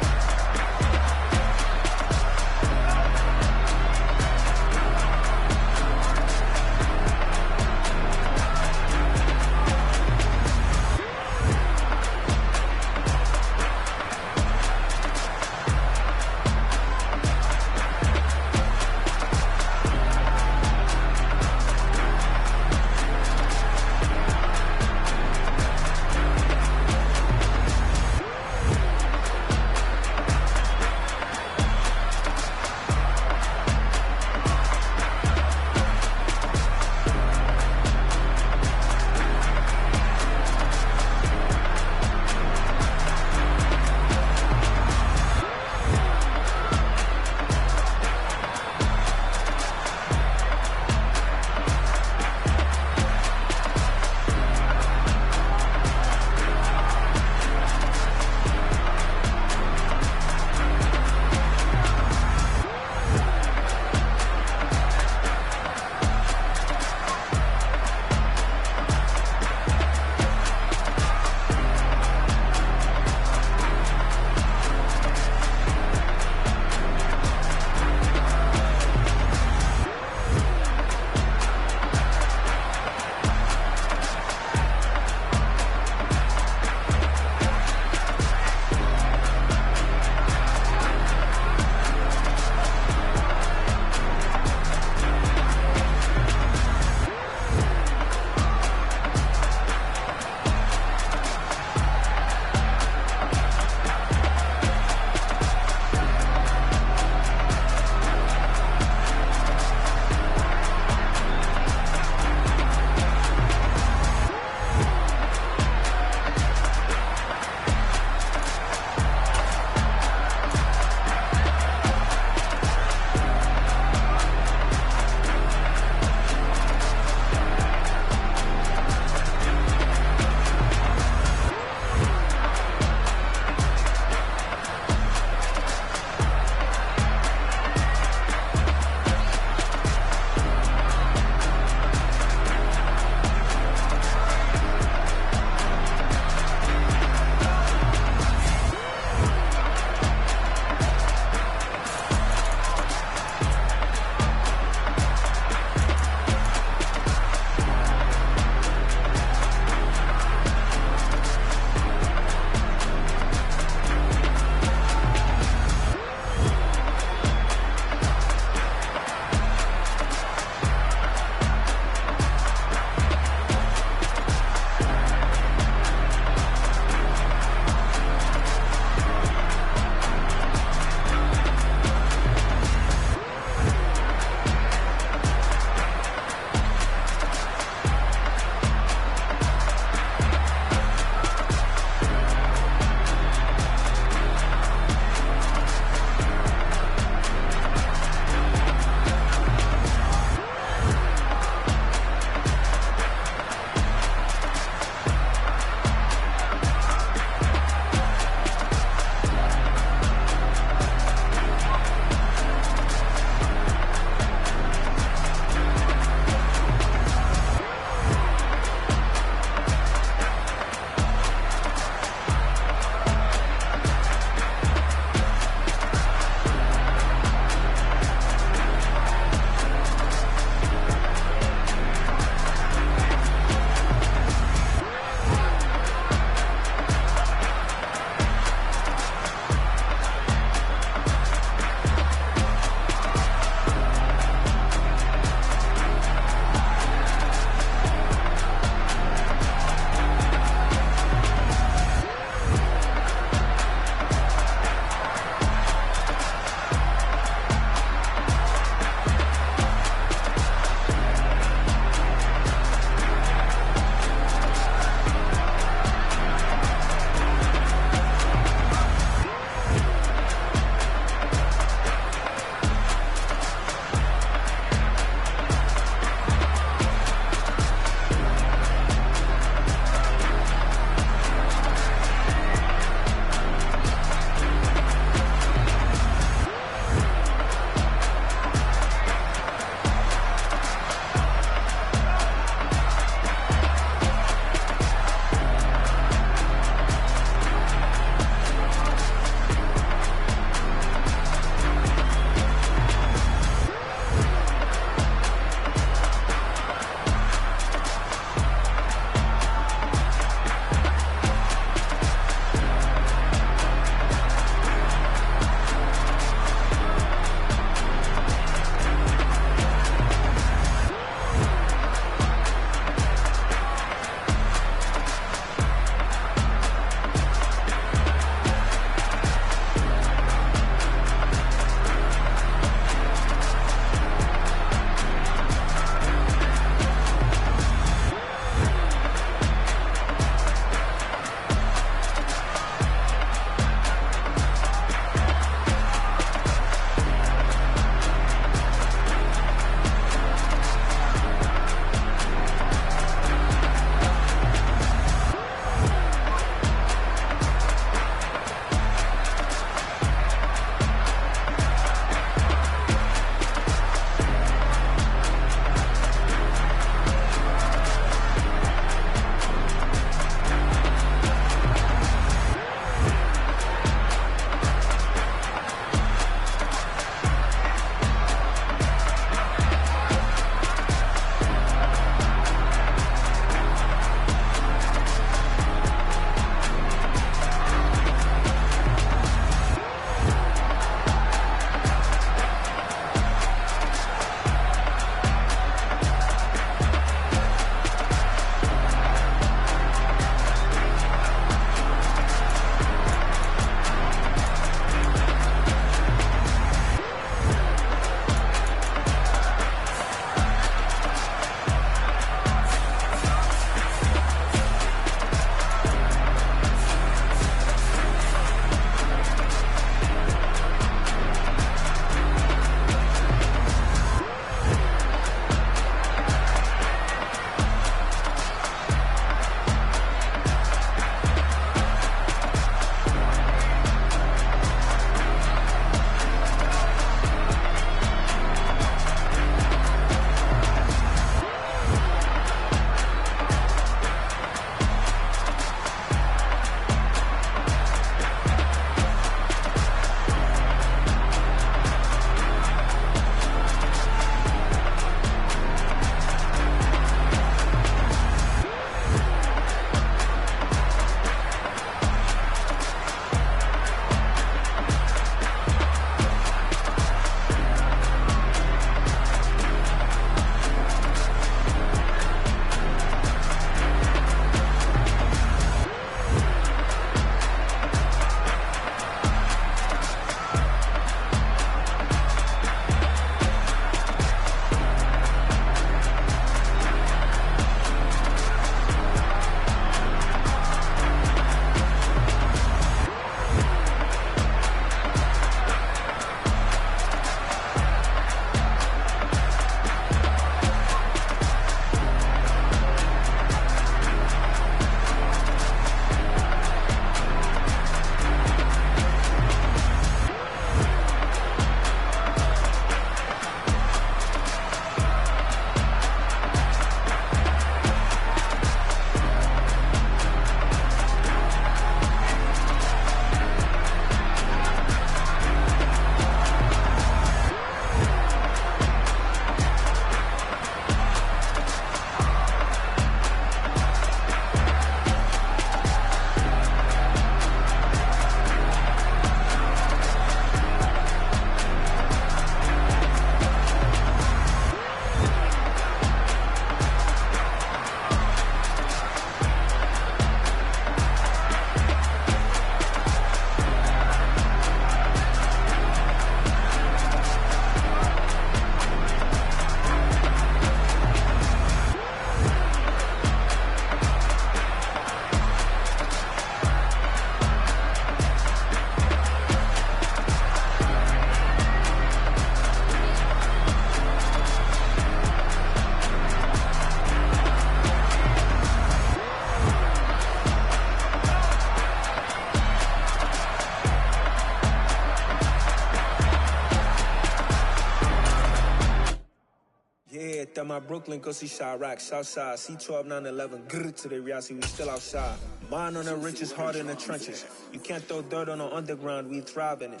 that my Brooklyn go see Chirac, Southside, C12, 911, grr to the reality, we still outside. Mine on the riches, hard in the trenches. You can't throw dirt on the underground, we thrive in it.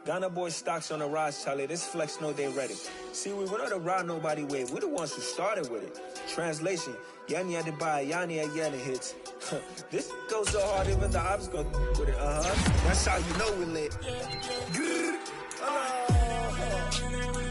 Ghana boys stocks on the rise, Charlie, this flex know they ready. See, we went on the ride nobody wave, we the ones who started with it. Translation, Yanni had to buy, Yanni had Yanni hits. This goes so hard, even the ops go with it, That's how you know we lit. Grr. Oh.